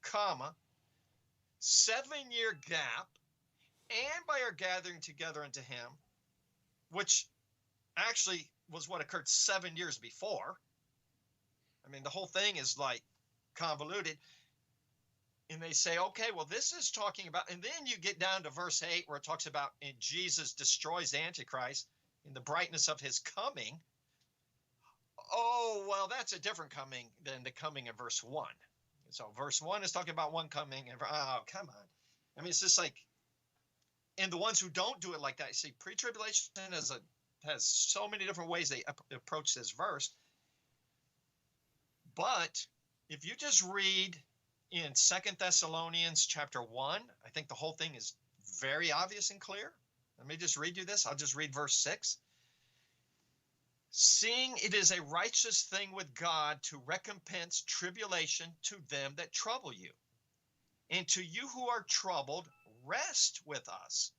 comma, 7-year gap, and by our gathering together unto him, which actually was what occurred 7 years before. I mean, the whole thing is like convoluted. And they say, okay, well, this is talking about, and then you get down to verse 8 where it talks about, and Jesus destroys the Antichrist in the brightness of his coming. Oh, well, that's a different coming than the coming in verse 1. So verse 1 is talking about one coming, and oh, come on. I mean, it's just like, and the ones who don't do it like that, see, pre-tribulation has so many different ways they approach this verse. But if you just read in 2 Thessalonians chapter 1, I think the whole thing is very obvious and clear. Let me just read you this. I'll just read verse 6. "Seeing it is a righteous thing with God to recompense tribulation to them that trouble you, and to you who are troubled, rest with us,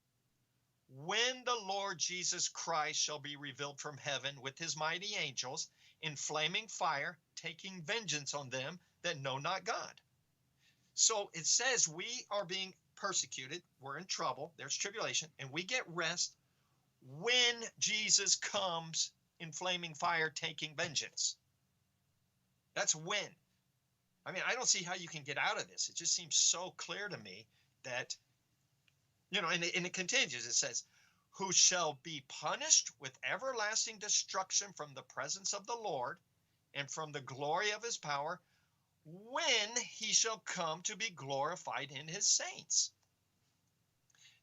when the Lord Jesus Christ shall be revealed from heaven with his mighty angels in flaming fire, taking vengeance on them that know not God." So it says we are being persecuted. We're in trouble. There's tribulation, and we get rest when Jesus comes in flaming fire, taking vengeance. That's when. I mean, I don't see how you can get out of this. It just seems so clear to me that, you know, and it continues. It says, "Who shall be punished with everlasting destruction from the presence of the Lord and from the glory of his power, when he shall come to be glorified in his saints."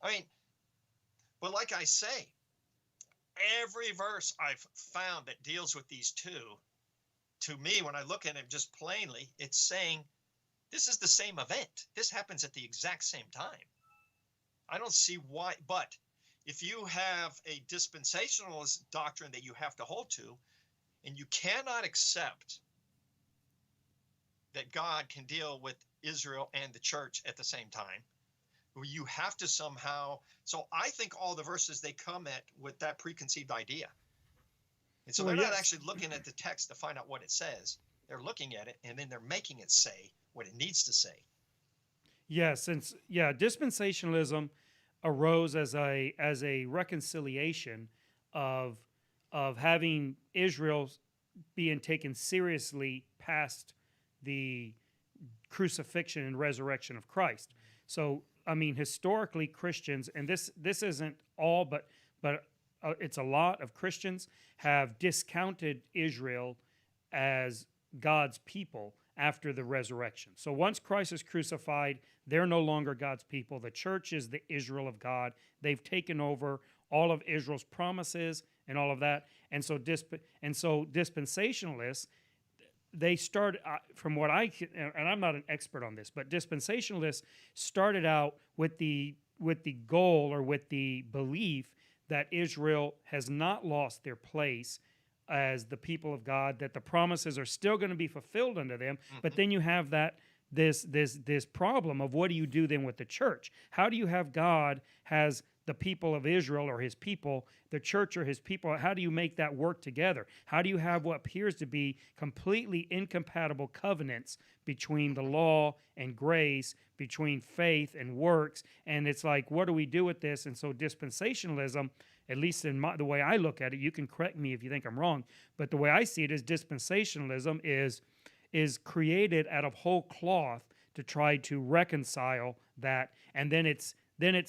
I mean, but like I say, every verse I've found that deals with these two, to me, when I look at it just plainly, it's saying this is the same event. This happens at the exact same time. I don't see why, but if you have a dispensationalist doctrine that you have to hold to, and you cannot accept that God can deal with Israel and the church at the same time, you have to somehow, so I think all the verses, they come at with that preconceived idea. And so Well, they're not yes. actually looking at the text to find out what it says. They're looking at it, and then they're making it say what it needs to say. Yes, dispensationalism arose as a reconciliation of having Israel being taken seriously past the crucifixion and resurrection of Christ. So, I mean, historically, Christians, and this isn't all, but it's a lot of Christians have discounted Israel as God's people after the resurrection. So once Christ is crucified, they're no longer God's people. The church is the Israel of God. They've taken over all of Israel's promises and all of that. And so dispensationalists, they started, from what I can, and I'm not an expert on this, but dispensationalists started out with the goal or with the belief that Israel has not lost their place as the people of God, that the promises are still going to be fulfilled unto them. But Mhm. then you have that this problem of what do you do then with the church? How do you have God has the people of Israel or his people, the church or his people? How do you make that work together? How do you have what appears to be completely incompatible covenants between the law and grace, between faith and works? And it's like, what do we do with this? And so dispensationalism, at least in the way I look at it, you can correct me if you think I'm wrong, but the way I see it is dispensationalism is created out of whole cloth to try to reconcile that, and then it's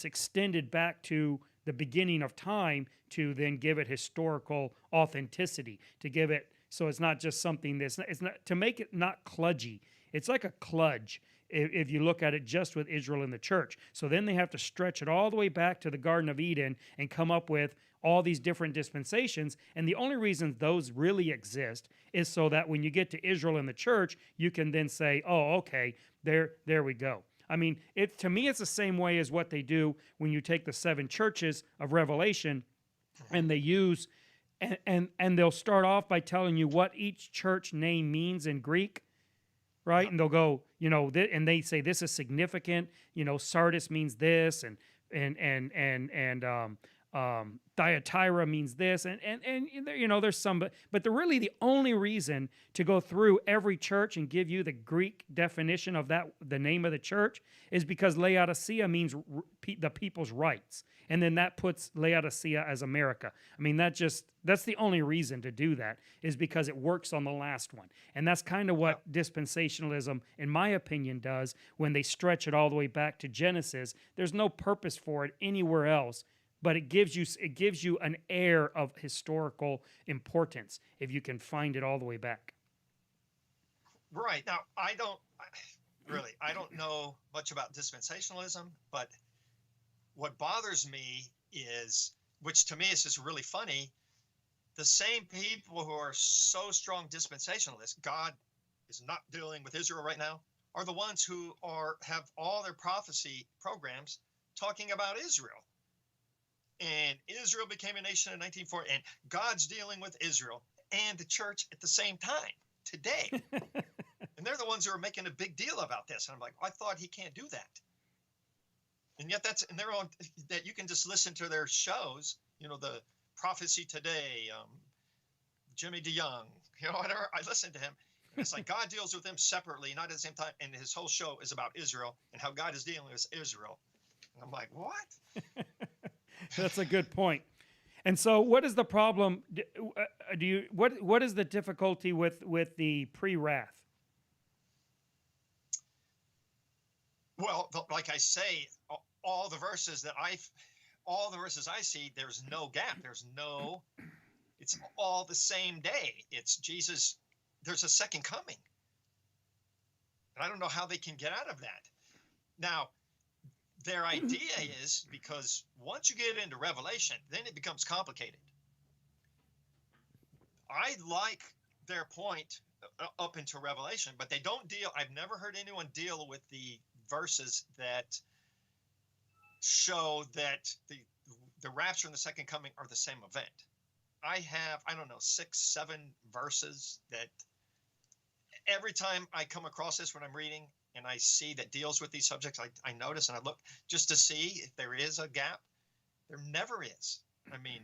extended back to the beginning of time to then give it historical authenticity, to give it so it's not just something it's not to make it not kludgy. It's like a kludge if you look at it just with Israel and the church. So then they have to stretch it all the way back to the Garden of Eden and come up with all these different dispensations. And the only reason those really exist is so that when you get to Israel and the church, you can then say, oh, okay, there we go. I mean, to me, it's the same way as what they do when you take the 7 churches of Revelation and they use, and they'll start off by telling you what each church name means in Greek, right? And they'll go, and they say this is significant. Sardis means this, and Thyatira means this, and there's some, but really the only reason to go through every church and give you the Greek definition of that, the name of the church, is because Laodicea means the people's rights, and then that puts Laodicea as America. I mean, that's the only reason to do that, is because it works on the last one, and that's kind of what dispensationalism, in my opinion, does when they stretch it all the way back to Genesis. There's no purpose for it anywhere else. But it gives you an air of historical importance if you can find it all the way back. Right. Now, I don't know much about dispensationalism, but what bothers me is, which to me is just really funny, the same people who are so strong dispensationalists, God is not dealing with Israel right now, are the ones who have all their prophecy programs talking about Israel. And Israel became a nation in 1940, and God's dealing with Israel and the church at the same time today. And they're the ones who are making a big deal about this. And I'm like, I thought he can't do that. And yet and they're on that. You can just listen to their shows, the Prophecy Today, Jimmy DeYoung, whatever. I listen to him. And it's like God deals with them separately, not at the same time. And his whole show is about Israel and how God is dealing with Israel. And I'm like, what? That's a good point. And so, what is the problem? What is the difficulty with the pre-wrath? Well, like I say, all the verses I see, there's no gap. It's all the same day. It's Jesus. There's a second coming, and I don't know how they can get out of that. Now, their idea is, because once you get into Revelation, then it becomes complicated. I like their point up into Revelation, but they don't deal. I've never heard anyone deal with the verses that show that the rapture and the second coming are the same event. I have, 6, 7 verses that every time I come across this when I'm reading, and I see that deals with these subjects, I notice and I look just to see if there is a gap. There never is. I mean,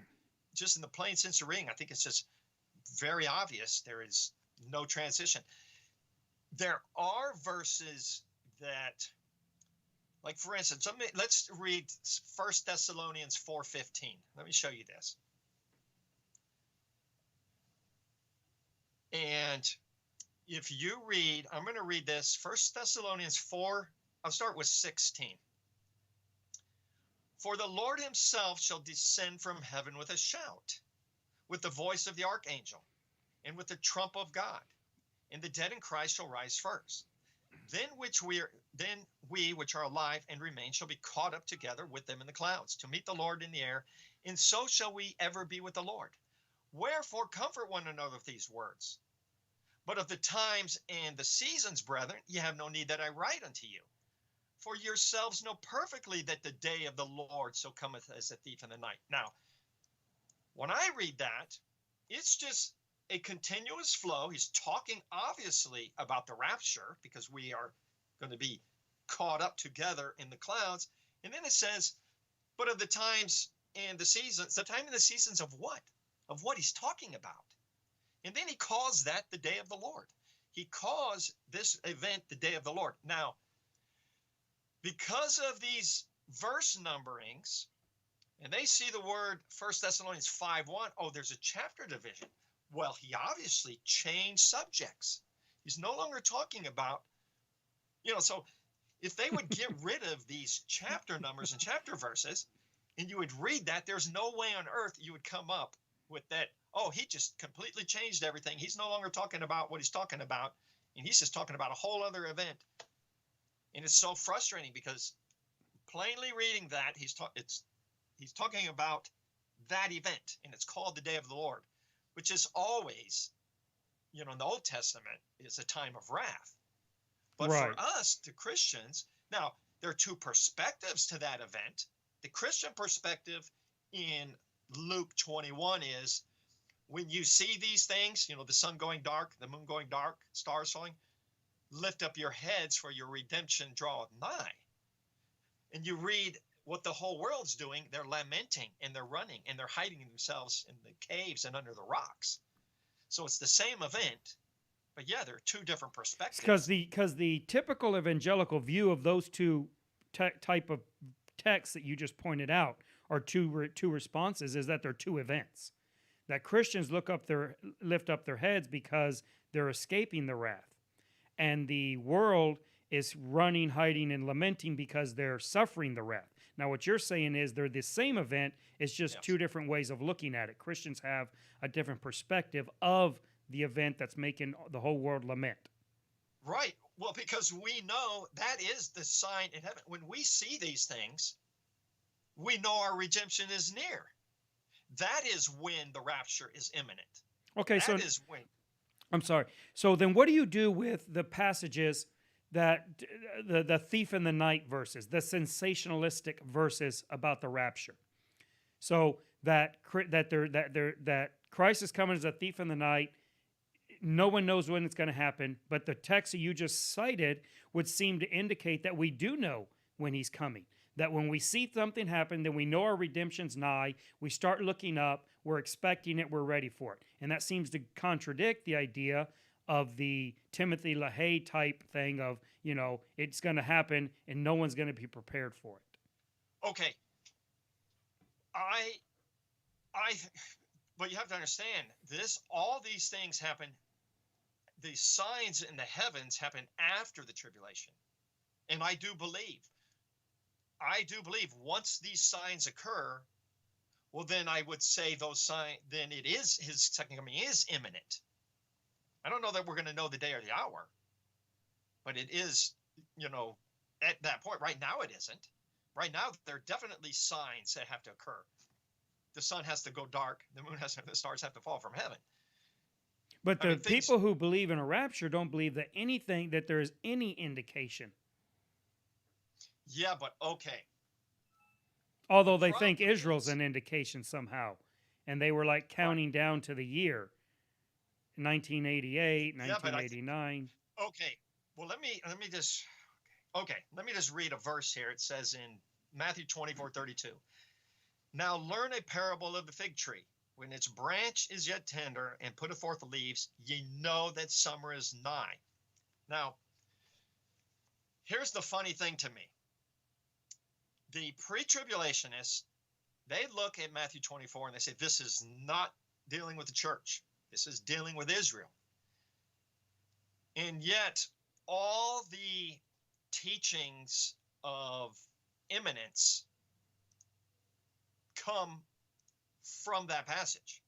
just in the plain sense of reading, I think it's just very obvious there is no transition. There are verses that, like for instance, let's read 1 Thessalonians 4:15. Let me show you this. And if you read, I'm going to read this, 1 Thessalonians 4, I'll start with 16. For the Lord himself shall descend from heaven with a shout, with the voice of the archangel, and with the trump of God, and the dead in Christ shall rise first. Then we which are alive and remain shall be caught up together with them in the clouds to meet the Lord in the air, and so shall we ever be with the Lord. Wherefore comfort one another with these words. But of the times and the seasons, brethren, ye have no need that I write unto you. For yourselves know perfectly that the day of the Lord so cometh as a thief in the night. Now, when I read that, it's just a continuous flow. He's talking obviously about the rapture because we are going to be caught up together in the clouds. And then it says, but of the times and the seasons, the time and the seasons of what? Of what he's talking about. And then he calls that the day of the Lord. He calls this event the day of the Lord. Now, because of these verse numberings, and they see the word 1 Thessalonians 5:1, oh, there's a chapter division. Well, he obviously changed subjects. He's no longer talking about, so if they would get rid of these chapter numbers and chapter verses, and you would read that, there's no way on earth you would come up with that, oh, he just completely changed everything. He's no longer talking about what he's talking about, and he's just talking about a whole other event. And it's so frustrating because plainly reading that, he's talking about that event, and it's called the day of the Lord, which is always, in the Old Testament, is a time of wrath. But Right. for us, the Christians, now, there are two perspectives to that event. The Christian perspective in Luke 21 is when you see these things, the sun going dark, the moon going dark, stars falling, lift up your heads for your redemption draweth nigh. And you read what the whole world's doing. They're lamenting and they're running and they're hiding themselves in the caves and under the rocks. So it's the same event, but yeah, there are two different perspectives. Because the typical evangelical view of those two type of texts that you just pointed out are two responses, is that they're two events. That Christians lift up their heads because they're escaping the wrath, and the world is running, hiding, and lamenting because they're suffering the wrath. Now, what you're saying is they're the same event. It's just Yes. two different ways of looking at it. Christians have a different perspective of the event that's making the whole world lament. Right. Well, because we know that is the sign in heaven. When we see these things, we know our redemption is near. That is when the rapture is imminent. Okay, so That is when. I'm sorry. So then what do you do with the passages that the thief in the night verses, the sensationalistic verses about the rapture? So that Christ is coming as a thief in the night. No one knows when it's going to happen, but the text that you just cited would seem to indicate that we do know when he's coming. That when we see something happen, then we know our redemption's nigh. We start looking up. We're expecting it. We're ready for it. And that seems to contradict the idea of the Timothy LaHaye type thing of, it's going to happen and no one's going to be prepared for it. Okay. But you have to understand this, all these things happen. The signs in the heavens happen after the tribulation. And I do believe once these signs occur, well, then I would say those signs, then his second coming is imminent. I don't know that we're going to know the day or the hour, but it is, at that point. Right now it isn't. Right now, there are definitely signs that have to occur. The sun has to go dark. The stars have to fall from heaven. But the people who believe in a rapture don't believe that there is any indication. Yeah, but okay. Although they think Israel's an indication somehow. And they were like counting down to the year 1988, 1989. Okay. Well, let me just read a verse here. It says in Matthew 24:32. Now learn a parable of the fig tree. When its branch is yet tender and putteth forth leaves, ye know that summer is nigh. Now, here's the funny thing to me. The pre-tribulationists, they look at Matthew 24 and they say, this is not dealing with the church. This is dealing with Israel. And yet, all the teachings of imminence come from that passage.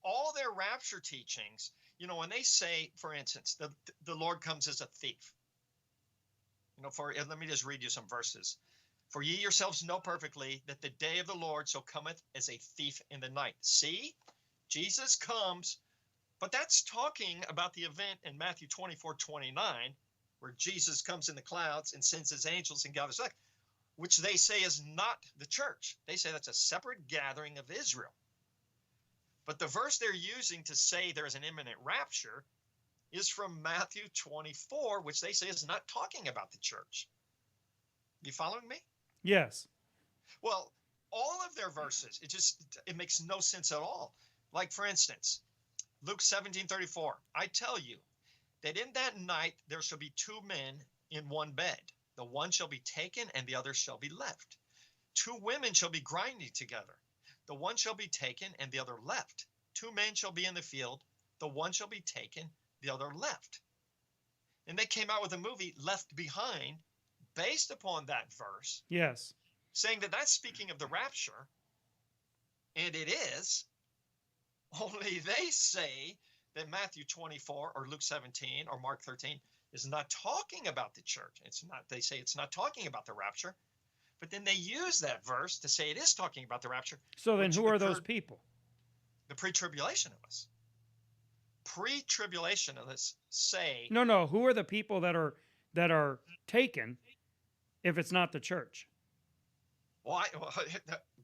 All their rapture teachings, when they say, for instance, the Lord comes as a thief. Let me just read you some verses. For ye yourselves know perfectly that the day of the Lord so cometh as a thief in the night. See, Jesus comes, but that's talking about the event in Matthew 24:29, where Jesus comes in the clouds and sends his angels and gathers elect, which they say is not the church. They say that's a separate gathering of Israel. But the verse they're using to say there's an imminent rapture is from Matthew 24, which they say is not talking about the church. You following me? Yes. Well, all of their verses, it makes no sense at all. Like, for instance, Luke 17:34, I tell you that in that night there shall be two men in one bed. The one shall be taken and the other shall be left. Two women shall be grinding together. The one shall be taken and the other left. Two men shall be in the field. The one shall be taken, the other left. And they came out with a movie, Left Behind, based upon that verse. Yes. Saying that that's speaking of the rapture. And it is. Only they say that Matthew 24 or Luke 17 or Mark 13 is not talking about the church. It's not. They say it's not talking about the rapture. But then they use that verse to say it is talking about the rapture. So then who are those people? The pre-tribulationists. Pre-tribulationists say... No. Who are the people that are taken if it's not the church? Well,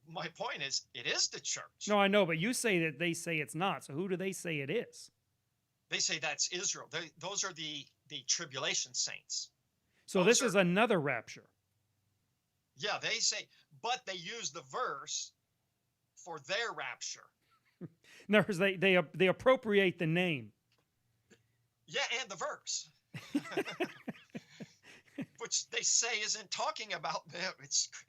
my point is, it is the church. No, I know, but you say that they say it's not. So who do they say it is? They say that's Israel. Those are the tribulation saints. So this is another rapture. Yeah, they say, but they use the verse for their rapture. In other words, they appropriate the name. Yeah, and the verse. Which they say isn't talking about them.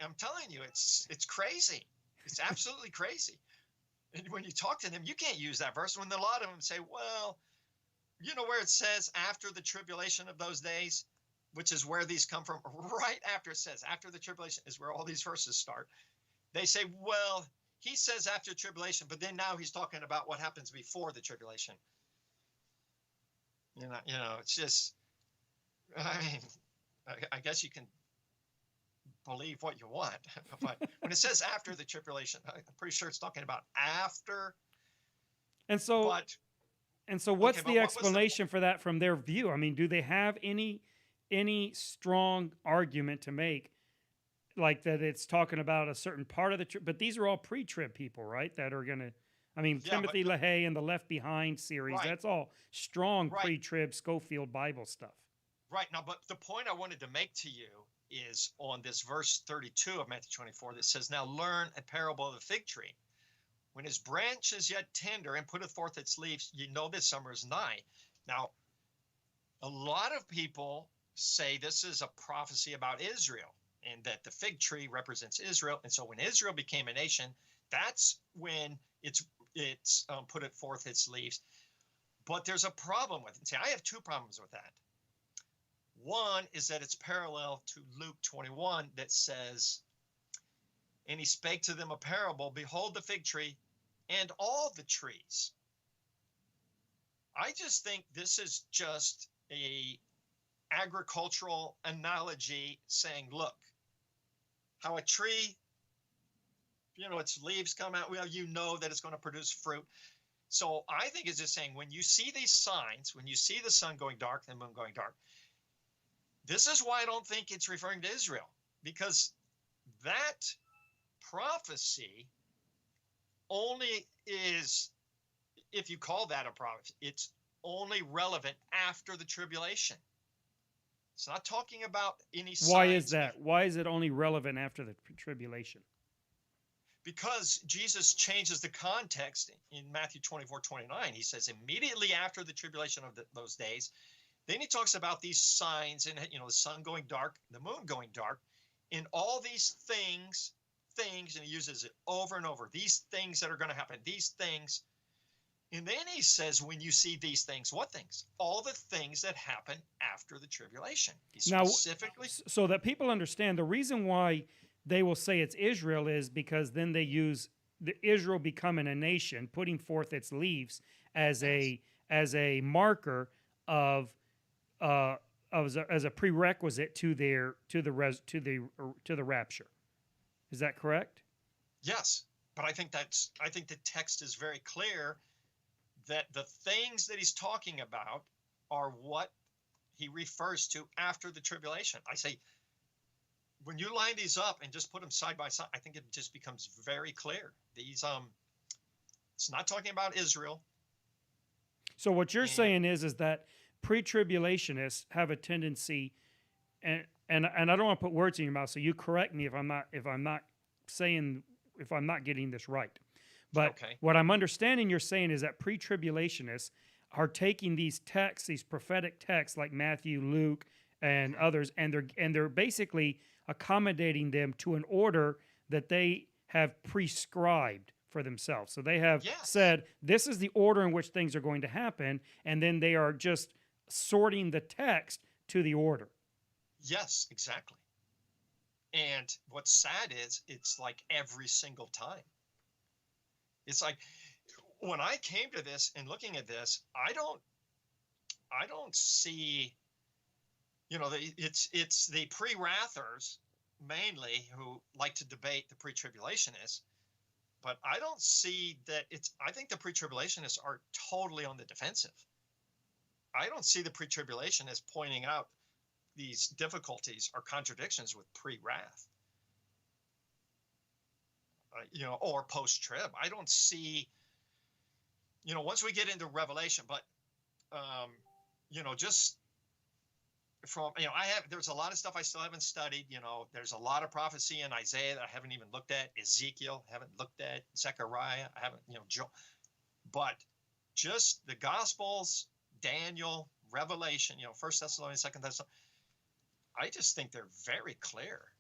I'm telling you, it's crazy. It's absolutely crazy. And when you talk to them, you can't use that verse. When a lot of them say, well, you know where it says after the tribulation of those days, which is where these come from, right after it says after the tribulation is where all these verses start. They say, well, he says after tribulation, but then now he's talking about what happens before the tribulation. You know, it's just, I mean, I guess you can believe what you want, but when it says after the tribulation, I'm pretty sure it's talking about after. And so, what's okay, the explanation for that from their view? I mean, do they have any strong argument to make, like that it's talking about a certain part of the trib? But these are all pre-trib people, right? That are going to, I mean, yeah, Timothy LaHaye and the Left Behind series, right. That's all strong pre-trib Schofield Bible stuff. Right. Now, but the point I wanted to make to you is on this verse 32 of Matthew 24 that says, now learn a parable of the fig tree. When his branch is yet tender and putteth forth its leaves, you know that summer is nigh. Now, a lot of people say this is a prophecy about Israel and that the fig tree represents Israel. And so when Israel became a nation, that's when it's put it forth its leaves. But there's a problem with it. See, I have two problems with that. One is that it's parallel to Luke 21 that says, and he spake to them a parable, behold the fig tree and all the trees. I just think this is just a agricultural analogy saying, look, how a tree, you know, its leaves come out, well, you know that it's going to produce fruit. So I think it's just saying, when you see these signs, when you see the sun going dark, the moon going dark, this is why I don't think it's referring to Israel, because that prophecy only is, if you call that a prophecy, it's only relevant after the tribulation. It's not talking about any signs. Why is that? Why is it only relevant after the tribulation? Because Jesus changes the context in Matthew 24:29. He says immediately after the tribulation of those days, then he talks about these signs and, you know, the sun going dark, the moon going dark, and all these things, and he uses it over and over. These things that are going to happen, these things. And then he says, when you see these things, what things? All the things that happen after the tribulation. He specifically. Now, so that people understand, the reason why they will say it's Israel is because then they use the Israel becoming a nation, putting forth its leaves as a marker of as a prerequisite to the rapture. Is that correct? Yes, but I think the text is very clear that the things that he's talking about are what he refers to after the tribulation. I say, when you line these up and just put them side by side, I think it just becomes very clear. These It's not talking about Israel. So what you're And- saying is that pre-tribulationists have a tendency, and I don't want to put words in your mouth, so you correct me if I'm not getting this right. But Okay. what I'm understanding you're saying is that pre-tribulationists are taking these texts, these prophetic texts like Matthew, Luke, and others, and they're basically accommodating them to an order that they have prescribed for themselves. So they have Yes. said, this is the order in which things are going to happen, and then they are just sorting the text to the order. Yes, exactly. And what's sad is it's like every single time. It's like when I came to this and looking at this, I don't see, it's the pre-wrathers mainly who like to debate the pre-tribulationists, but I don't see that I think the pre-tribulationists are totally on the defensive. I don't see the pre-tribulationists pointing out these difficulties or contradictions with pre-wrath, or post-trib. I don't see, once we get into Revelation, but, just from, there's a lot of stuff I still haven't studied. There's a lot of prophecy in Isaiah that I haven't even looked at. Ezekiel, haven't looked at. Zechariah, I haven't, but just the Gospels, Daniel, Revelation, 1 Thessalonians, 2 Thessalonians, I just think they're very clear.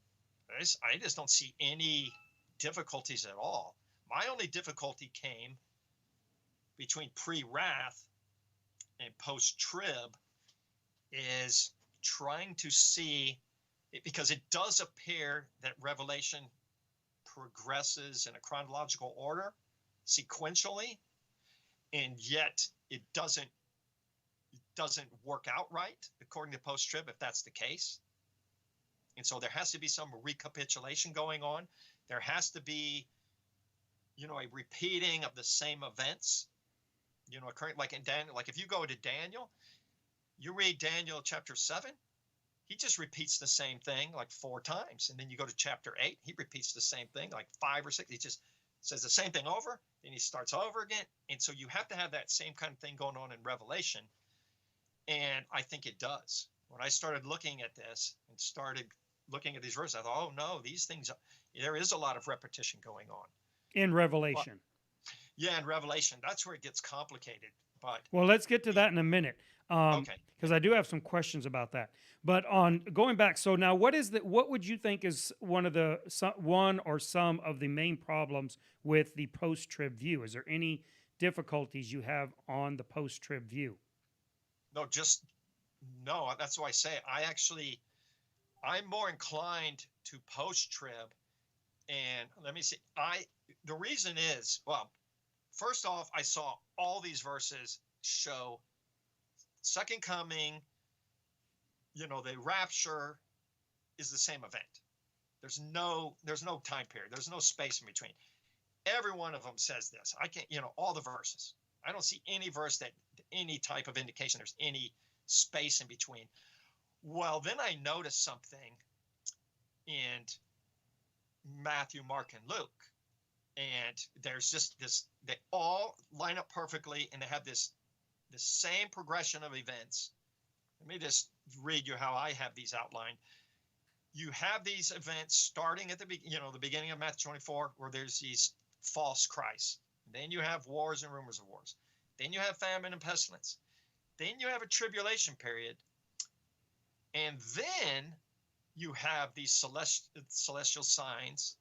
I just don't see any difficulties at all. My only difficulty came between pre-wrath and post-trib is trying to see, because it does appear that Revelation progresses in a chronological order, sequentially, and yet it doesn't work out right according to post-trib if that's the case. And so there has to be some recapitulation going on. There has to be, a repeating of the same events, occurring, like in Daniel. Like if you go to Daniel, you read Daniel chapter 7, he just repeats the same thing like 4 times. And then you go to chapter 8, he repeats the same thing like 5 or 6. He just says the same thing over, then he starts over again. And so you have to have that same kind of thing going on in Revelation. And I think it does. When I started looking at this and started looking at these verses, I thought, oh no, these things, there is a lot of repetition going on. In Revelation. Yeah, in Revelation, that's where it gets complicated. But well, let's get to that in a minute. Okay. Because I do have some questions about that. But on going back, so now what would you think is one or some of the main problems with the post-trib view? Is there any difficulties you have on the post-trib view? No, that's why I say I'm more inclined to post-trib. And let me see, the reason is, well, first off, I saw all these verses show second coming, the rapture is the same event. There's no time period. There's no space in between. Every one of them says this. I can't, all the verses. I don't see any verse that any type of indication there's any space in between. Well, then I noticed something in Matthew, Mark, and Luke. And there's just this, they all line up perfectly, and they have the same progression of events. Let me just read you how I have these outlined. You have these events starting at the beginning of Matthew 24, where there's these false Christs. Then you have wars and rumors of wars. Then you have famine and pestilence. Then you have a tribulation period. And then you have these celestial signs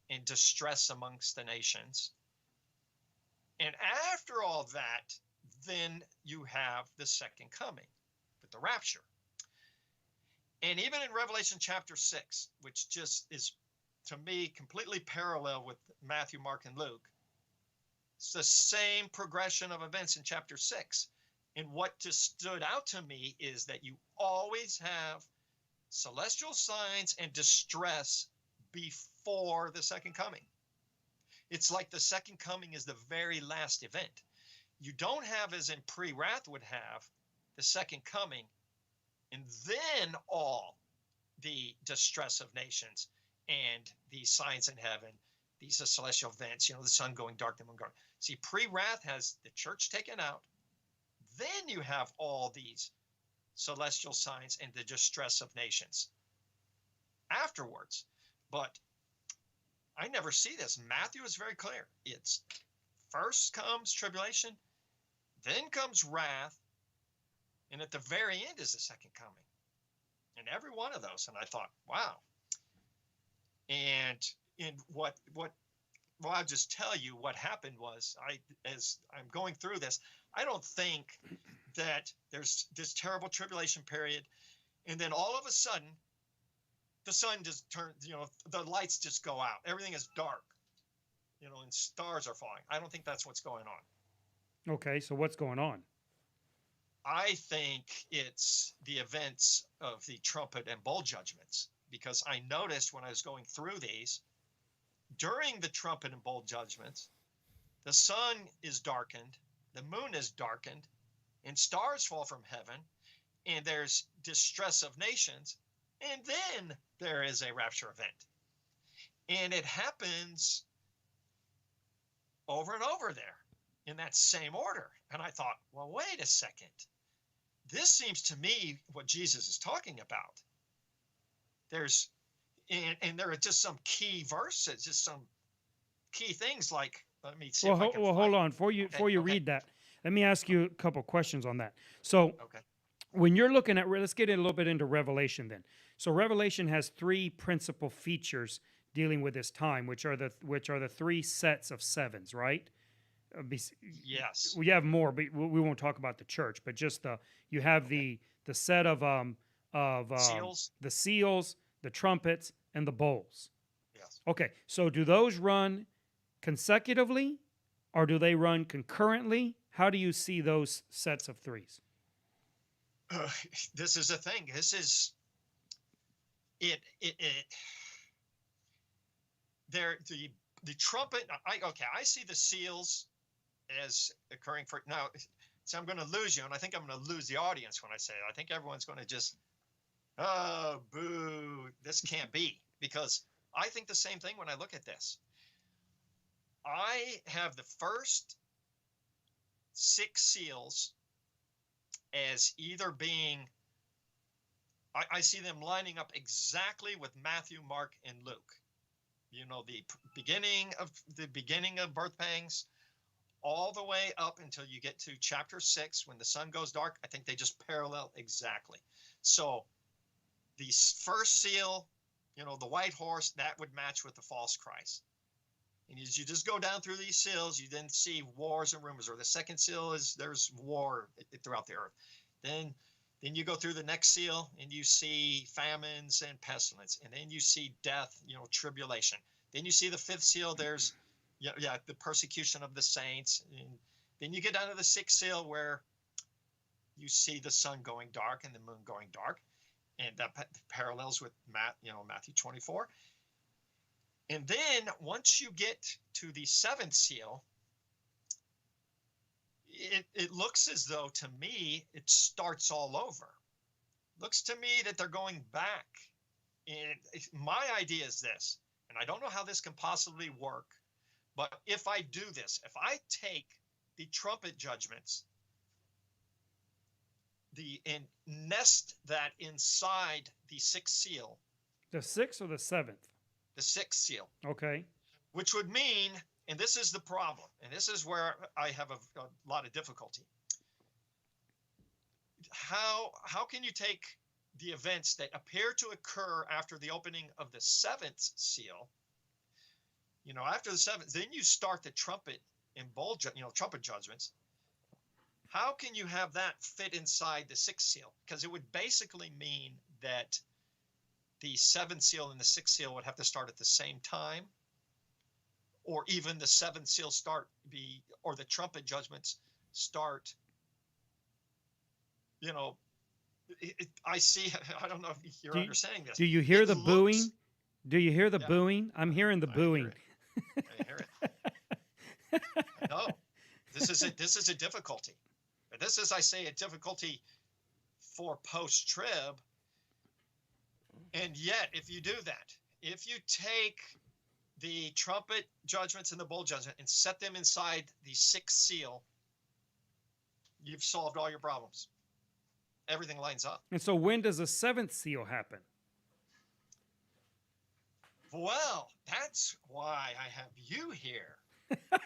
and distress amongst the nations. And after all that, then you have the second coming with the rapture. And even in Revelation chapter 6, which just is, to me, completely parallel with Matthew, Mark, and Luke, it's the same progression of events in chapter 6. And what just stood out to me is that you always have celestial signs and distress before the second coming. It's like the second coming is the very last event. You don't have, as in pre-wrath would have, the second coming, and then all the distress of nations and the signs in heaven These are celestial events, the sun going dark, the moon going. See, pre-wrath has the church taken out. Then you have all these celestial signs and the distress of nations afterwards. But I never see this. Matthew is very clear. It's first comes tribulation, then comes wrath, and at the very end is the second coming. And every one of those. And I thought, wow. And in well, I'll just tell you what happened was, as I'm going through this, I don't think that there's this terrible tribulation period, and then all of a sudden, the sun just turns, the lights just go out. Everything is dark, and stars are falling. I don't think that's what's going on. Okay, so what's going on? I think it's the events of the trumpet and bowl judgments, because I noticed when I was going through these, during the trumpet and bowl judgments, the sun is darkened, the moon is darkened, and stars fall from heaven, and there's distress of nations, and then there is a rapture event. And it happens over and over there in that same order. And I thought, well, wait a second. This seems to me what Jesus is talking about. And there are just some key verses, just some key things like, let me see. Well, hold on. Before you read that, let me ask you a couple questions on that. So when you're looking at, let's get a little bit into Revelation then. So Revelation has three principal features dealing with this time, which are the three sets of sevens, right? Yes. We have more, but we won't talk about the church. But just you have the set of seals, the seals, the trumpets, and the bowls. Yes. Okay. So do those run consecutively, or do they run concurrently? How do you see those sets of threes? This is the thing. This is it. The trumpet. I see the seals as occurring for now. So I'm going to lose you, and I think I'm going to lose the audience when I say it. I think everyone's going to just, oh, boo! This can't be, because I think the same thing when I look at this. I have the first 6 seals as either being, I see them lining up exactly with Matthew, Mark, and Luke. The beginning of birth pangs, all the way up until you get to chapter 6 when the sun goes dark. I think they just parallel exactly. So the first seal, the white horse, that would match with the false Christ. And as you just go down through these seals, you then see wars and rumors. Or the second seal is there's war throughout the earth. Then you go through the next seal and you see famines and pestilence. And then you see death, tribulation. Then you see the 5th seal, there's the persecution of the saints. And then you get down to the 6th seal where you see the sun going dark and the moon going dark. And that parallels with Matthew 24. And then once you get to the 7th seal, it looks as though, to me, it starts all over. Looks to me that they're going back. And my idea is this, and I don't know how this can possibly work, but if I do this, if I take the trumpet judgments and nest that inside the 6th seal. The 6th or the 7th? The 6th seal. Okay. Which would mean, and this is the problem, and this is where I have a lot of difficulty. How can you take the events that appear to occur after the opening of the 7th seal, after the 7th, then you start the trumpet and bowl, trumpet judgments. How can you have that fit inside the 6th seal? Because it would basically mean that the 7th seal and the 6th seal would have to start at the same time, or even the 7th seal or the trumpet judgments start, I see, I don't know if you're understanding this. Do you hear the booing? Do you hear the booing? I'm hearing the booing. I hear it. No, this is a difficulty. This is, I say, a difficulty for post-trib. And yet, if you do that, if you take the trumpet judgments and the bowl judgment and set them inside the sixth seal, you've solved all your problems. Everything lines up. And so when does the seventh seal happen? Well, that's why I have you here.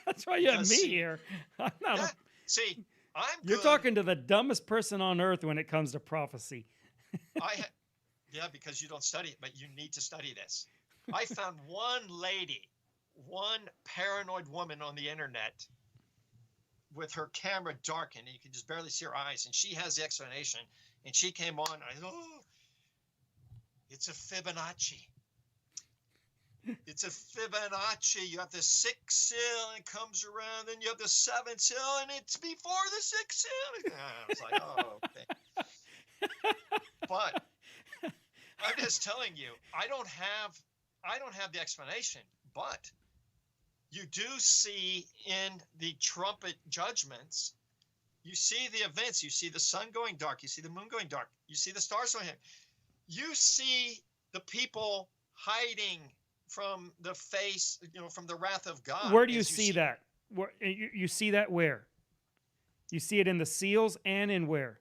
That's why you have Because, me see, here. I'm not That, see, I'm You're good. talking to the dumbest person on earth when it comes to prophecy. Yeah, because you don't study it, but you need to study this. I found one lady, one paranoid woman on the internet with her camera darkened, and you can just barely see her eyes, and she has the explanation, and she came on, it's a Fibonacci. It's a Fibonacci. You have the sixth seal, and it comes around, then you have the seventh seal, and it's before the sixth seal. I was like, oh, okay. But I'm just telling you, I don't have the explanation, but you do see in the trumpet judgments, you see the events, you see the sun going dark, you see the moon going dark, you see the stars going, you see the people hiding from the face, from the wrath of God. Where do you see that? You see that where? You see it in the seals and in where?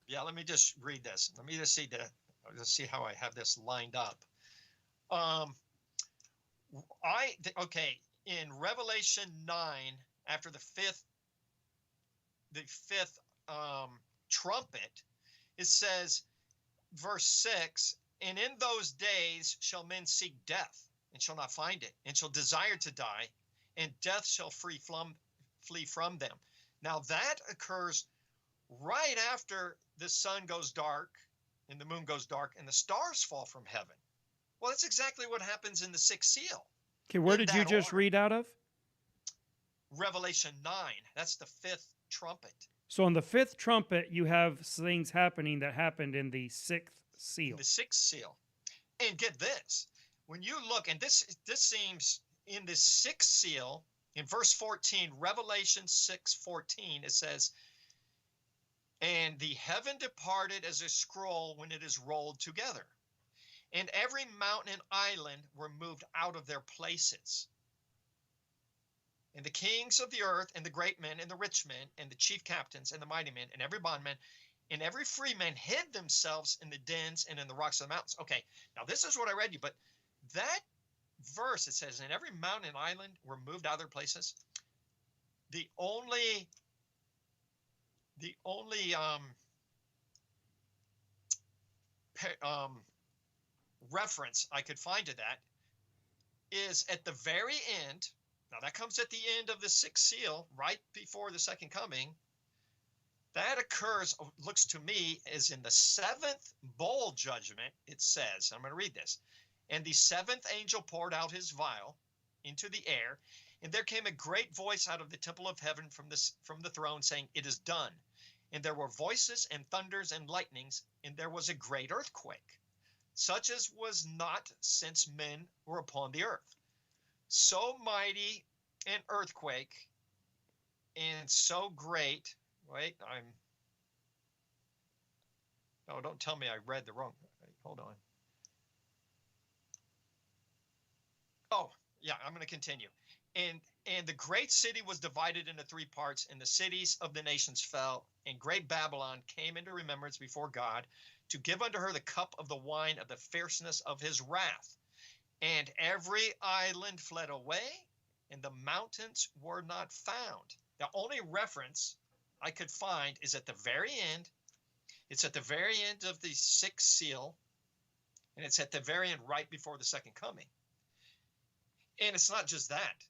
Yeah, let me just read this. Let me just see let's see how I have this lined up. In Revelation 9, after the fifth trumpet, it says, verse 6, and in those days shall men seek death, and shall not find it, and shall desire to die, and death shall flee from them. Now that occurs right after the sun goes dark, and the moon goes dark, and the stars fall from heaven. Well, that's exactly what happens in the sixth seal. Okay, where did you just read out of? Revelation 9. That's the fifth trumpet. So in the fifth trumpet, you have things happening that happened in the sixth seal. The sixth seal. And get this. When you look, and this seems in the sixth seal, in verse 14, Revelation 6:14, it says, and the heaven departed as a scroll when it is rolled together. And every mountain and island were moved out of their places. And the kings of the earth, and the great men, and the rich men, and the chief captains, and the mighty men, and every bondman, and every free man hid themselves in the dens and in the rocks of the mountains. Okay, now this is what I read you, but that verse, it says, and every mountain and island were moved out of their places. The only reference I could find to that is at the very end. Now that comes at the end of the sixth seal, right before the second coming. That occurs, looks to me, as in the seventh bowl judgment. It says, I'm going to read this. And the seventh angel poured out his vial into the air, and there came a great voice out of the temple of heaven from the throne, saying, it is done. And there were voices and thunders and lightnings, and there was a great earthquake, such as was not since men were upon the earth. So mighty an earthquake, and so great. Wait, no, don't tell me I read the wrong. Hold on. Oh, yeah, I'm going to continue. And the great city was divided into three parts, and the cities of the nations fell, and great Babylon came into remembrance before God to give unto her the cup of the wine of the fierceness of his wrath. And every island fled away, and the mountains were not found. The only reference I could find is at the very end. It's at the very end of the sixth seal, and it's at the very end right before the second coming. And it's not just that.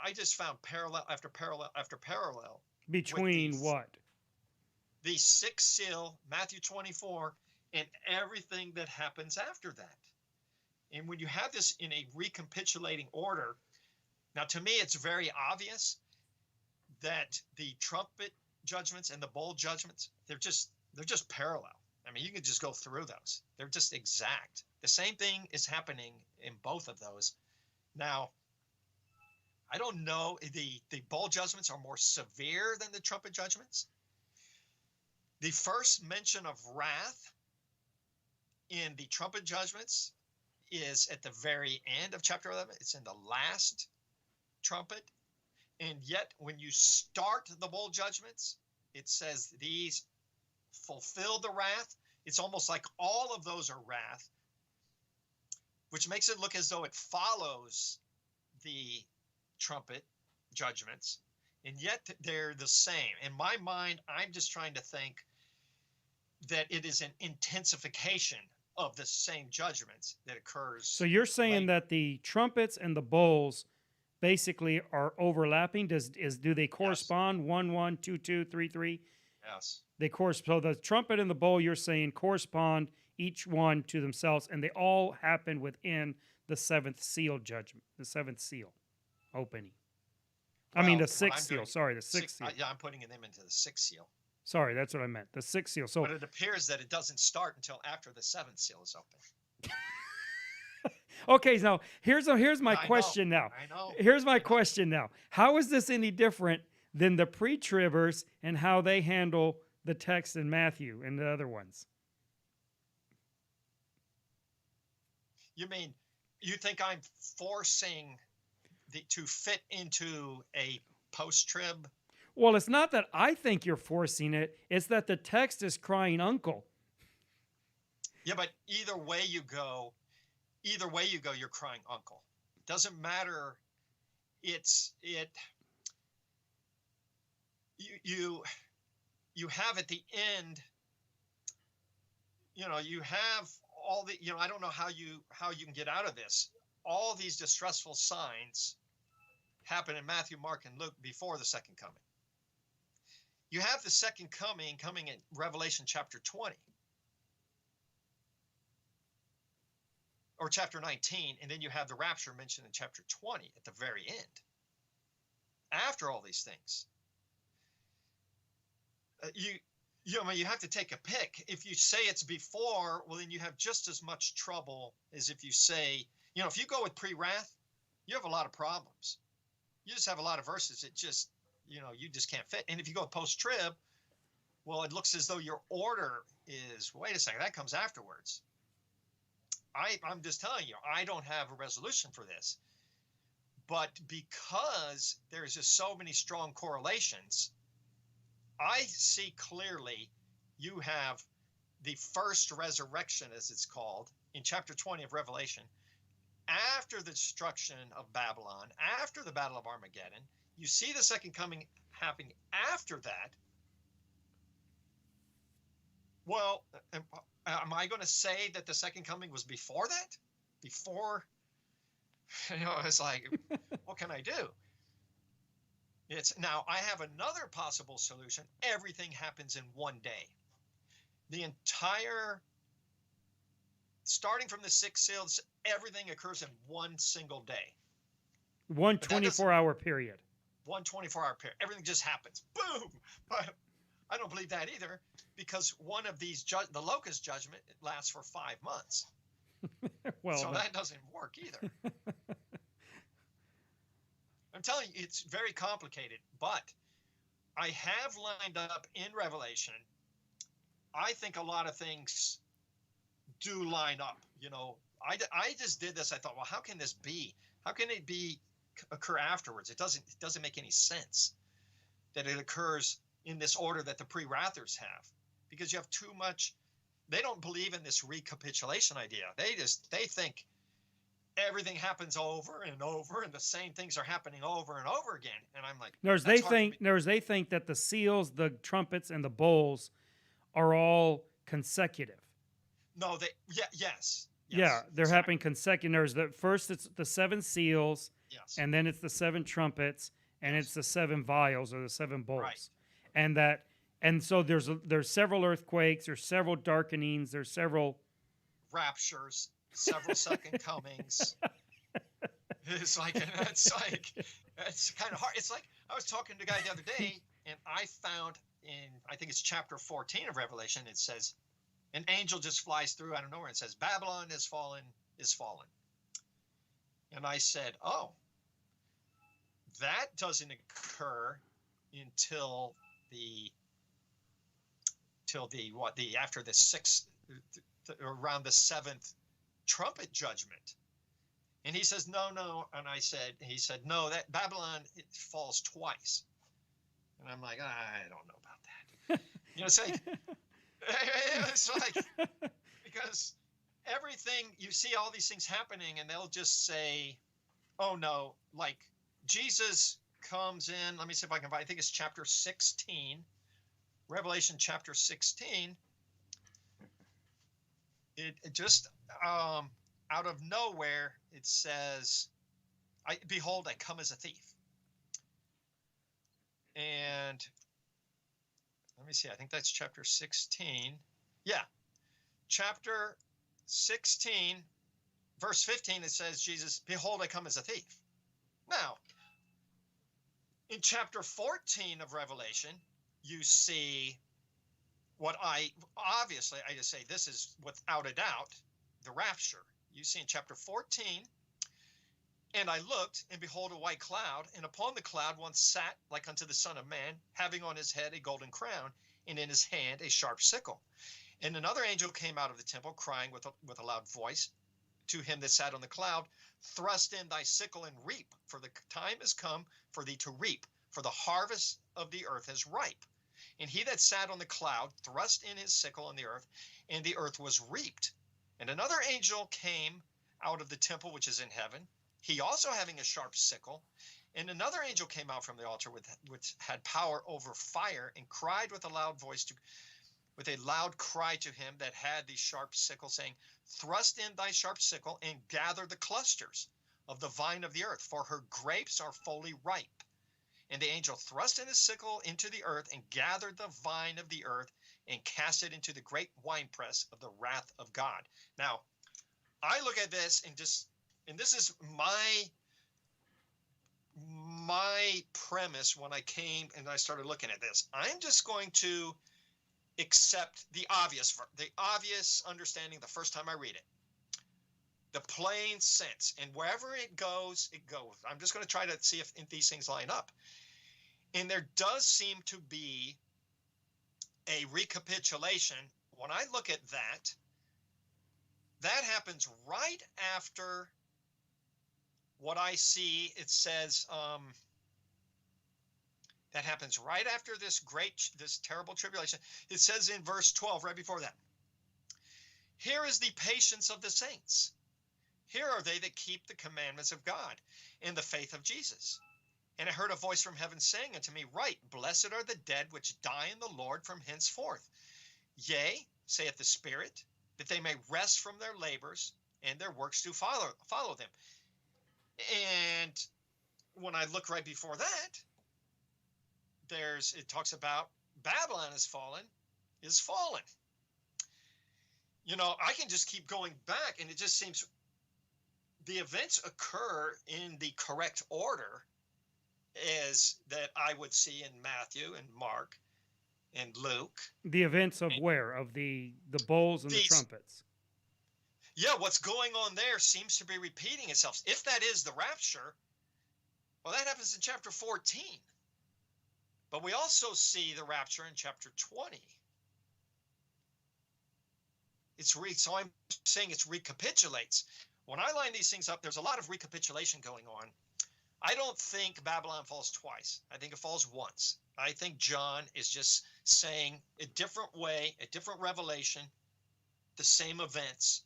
I just found parallel after parallel after parallel. Between what? The sixth seal, Matthew 24, and everything that happens after that. And when you have this in a recapitulating order, now to me it's very obvious that the trumpet judgments and the bowl judgments, they're just parallel. I mean, you can just go through those. They're just exact. The same thing is happening in both of those. Now, I don't know, the bowl judgments are more severe than the trumpet judgments. The first mention of wrath in the trumpet judgments is at the very end of chapter 11. It's in the last trumpet. And yet, when you start the bowl judgments, it says these fulfill the wrath. It's almost like all of those are wrath, which makes it look as though it follows the trumpet judgments. And yet they're the same. In my mind, I'm just trying to think that it is an intensification of the same judgments that occurs. So you're saying that the trumpets and the bowls basically are overlapping? Do they correspond? 1, 1, 2, 2, 3, 3? Yes. They correspond. So the trumpet and the bowl, you're saying, correspond each one to themselves, and they all happen within the seventh seal judgment, the seventh seal opening. I mean, the sixth seal. Sorry, the sixth seal. Yeah, I'm putting them into the sixth seal. Sorry, that's what I meant. The sixth seal. So, but it appears that it doesn't start until after the seventh seal is open. Okay, now here's my question now. I know. Here's my question now. How is this any different than the pre-tribbers and how they handle the text in Matthew and the other ones? You mean, you think I'm forcing to fit into a post-trib? Well, it's not that I think you're forcing it. It's that the text is crying uncle. Yeah, but either way you go, you're crying uncle. Doesn't matter. You have at the end, you have all the, I don't know how you can get out of this. All these distressful signs happen in Matthew, Mark, and Luke before the second coming. You have the second coming in Revelation chapter 20 or chapter 19, and then you have the rapture mentioned in chapter 20 at the very end. After all these things, you have to take a pick. If you say it's before, well, then you have just as much trouble as if you say, if you go with pre-wrath, you have a lot of problems. You just have a lot of verses that just, you just can't fit. And if you go post-trib, well, it looks as though your order is, wait a second, that comes afterwards. I'm just telling you, I don't have a resolution for this. But because there's just so many strong correlations, I see clearly you have the first resurrection, as it's called, in chapter 20 of Revelation, after the destruction of Babylon, after the Battle of Armageddon. You see the second coming happening after that. Well, am I going to say that the second coming was before that? Before, it's like, what can I do? Now I have another possible solution. Everything happens in one day. The entire, starting from the sixth seal, everything occurs in one single day. One 24-hour period. One 24-hour period. Everything just happens. Boom! But I don't believe that either, because one of these, the locust judgment, it lasts for 5 months. Well, so that doesn't work either. I'm telling you, it's very complicated, but I have lined up in Revelation. I think a lot of things do line up. I just did this. I thought, well, how can this be? How can it occur afterwards? It doesn't make any sense that it occurs in this order that the pre-wrathers have, because you have too much. They don't believe in this recapitulation idea. They think everything happens over and over, and the same things are happening over and over again. And I'm like, they think that the seals, the trumpets, and the bowls are all consecutive. No, yes. Yeah, they're happening consecutive. First it's the 7 seals, yes, and then it's the 7 trumpets, and it's the 7 vials or the 7 bowls. Right. And so there's several earthquakes, there's several darkenings, there's several raptures, several second comings. It's kind of hard. It's like I was talking to a guy the other day, and I found I think it's chapter 14 of Revelation, it says, an angel just flies through out of nowhere and says, Babylon is fallen. And I said, oh, that doesn't occur until after the 6th, around the 7th trumpet judgment. And he says, no. And he said, no, that Babylon, it falls twice. And I'm like, I don't know about that. It's like, it's like, because everything, you see all these things happening and they'll just say, oh no, like Jesus comes in, let me see if I can find, I think it's chapter 16, Revelation chapter 16. It just, out of nowhere, it says, behold, I come as a thief. And let me see, I think that's chapter 16. Yeah, chapter 16, verse 15, it says, Jesus, behold, I come as a thief. Now, in chapter 14 of Revelation, you see what obviously, I just say this is without a doubt, the rapture. You see in chapter 14, and I looked, and behold, a white cloud, and upon the cloud one sat like unto the Son of Man, having on his head a golden crown, and in his hand a sharp sickle. And another angel came out of the temple, crying with a loud voice to him that sat on the cloud, thrust in thy sickle and reap, for the time is come for thee to reap, for the harvest of the earth is ripe. And he that sat on the cloud thrust in his sickle on the earth was reaped. And another angel came out of the temple which is in heaven, he also having a sharp sickle. And another angel came out from the altar which had power over fire, and cried with a loud voice with a loud cry to him that had the sharp sickle, saying, thrust in thy sharp sickle and gather the clusters of the vine of the earth, for her grapes are fully ripe. And the angel thrust in his sickle into the earth and gathered the vine of the earth and cast it into the great winepress of the wrath of God. Now, I look at this and this is my premise when I came and I started looking at this. I'm just going to accept the obvious understanding the first time I read it. The plain sense. And wherever it goes, it goes. I'm just going to try to see if these things line up. And there does seem to be a recapitulation. When I look at that happens right after what I see. It says that happens right after this terrible tribulation. It says in verse 12, right before that, here is the patience of the saints. Here are they that keep the commandments of God in the faith of Jesus. And I heard a voice from heaven saying unto me, write, blessed are the dead which die in the Lord from henceforth. Yea, saith the Spirit, that they may rest from their labors, and their works do follow them. And when I look right before that, it talks about Babylon is fallen. I can just keep going back, and it just seems the events occur in the correct order as that I would see in Matthew and Mark and Luke. The events of where? Of the bowls and the trumpets. Yeah, what's going on there seems to be repeating itself. If that is the rapture, well, that happens in chapter 14. But we also see the rapture in chapter 20. So I'm saying it recapitulates. When I line these things up, there's a lot of recapitulation going on. I don't think Babylon falls twice. I think it falls once. I think John is just saying a different way, a different revelation, the same events.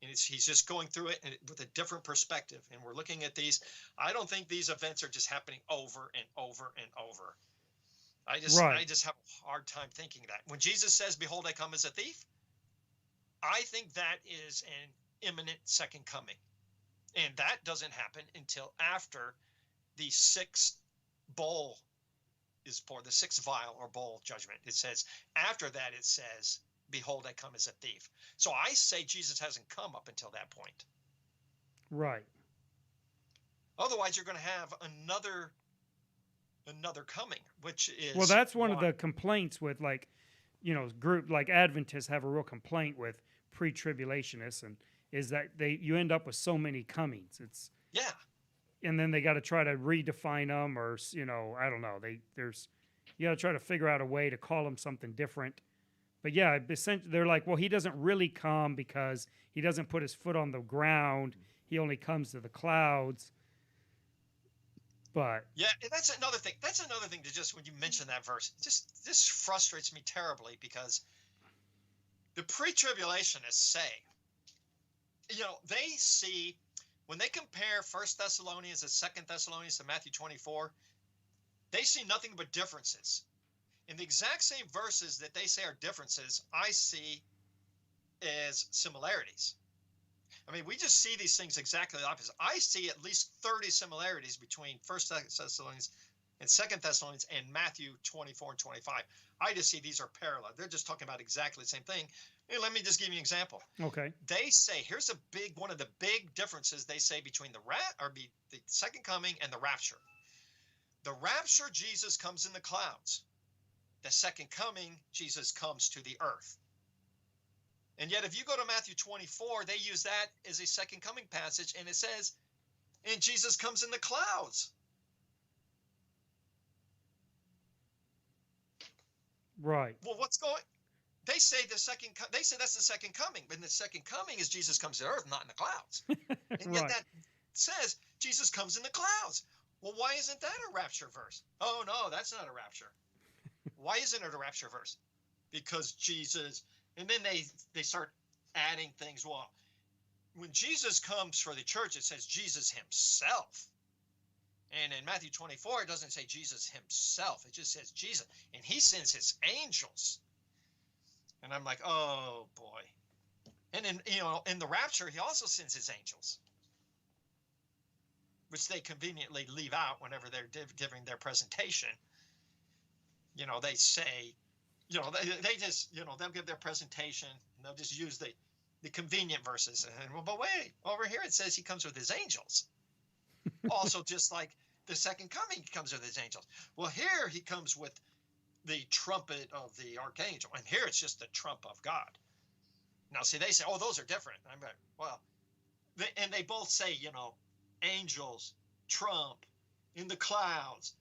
And he's just going through it with a different perspective. And we're looking at these. I don't think these events are just happening over and over and over. I just have a hard time thinking that. When Jesus says, behold, I come as a thief, I think that is an imminent second coming. And that doesn't happen until after the sixth bowl is poured, the sixth vial or bowl judgment. It says, after that, it says, behold, I come as a thief. So I say Jesus hasn't come up until that point. Right. Otherwise, you're going to have another coming, which is... Well, that's one of the complaints with, group like Adventists have a real complaint with pre-tribulationists, and is that you end up with so many comings. And then they got to try to redefine them, or I don't know. You got to try to figure out a way to call them something different. But yeah, essentially, they're like, well, he doesn't really come because he doesn't put his foot on the ground. He only comes to the clouds. But yeah, and that's another thing. That's another thing to just when you mention that verse, this frustrates me terribly because the pre-tribulationists say, they see when they compare First Thessalonians and Second Thessalonians to Matthew 24, they see nothing but differences. In the exact same verses that they say are differences, I see as similarities. I mean, we just see these things exactly the opposite. I see at least 30 similarities between First Thessalonians and Second Thessalonians and Matthew 24 and 25. I just see these are parallel. They're just talking about exactly the same thing. And let me just give you an example. okay, They say, here's one of the big differences they say between the second coming and the rapture. The rapture, Jesus comes in the clouds. The second coming, Jesus comes to the earth. And yet, if you go to Matthew 24, they use that as a second coming passage, and it says, and Jesus comes in the clouds. right. Well, they say they say that's the second coming, but the second coming is Jesus comes to earth, not in the clouds. And yet Right. that says Jesus comes in the clouds. Well, why isn't that a rapture verse? Oh, no, that's not a rapture. Why isn't it a rapture verse? Because Jesus, and then they start adding things. Well, when Jesus comes for the church, it says Jesus himself. And in Matthew 24, it doesn't say Jesus himself. It just says Jesus. And he sends his angels. And I'm like, oh, boy. And in the rapture, he also sends his angels, which they conveniently leave out whenever they're giving their presentation. They say, they just, they'll give their presentation and they'll just use the convenient verses. And, but wait, over here it says he comes with his angels. Also, just like the second coming, he comes with his angels. Well, here he comes with the trumpet of the archangel, and here it's just the trump of God. Now, see, they say, oh, those are different. I'm like, well, and they both say, angels, trump, in the clouds,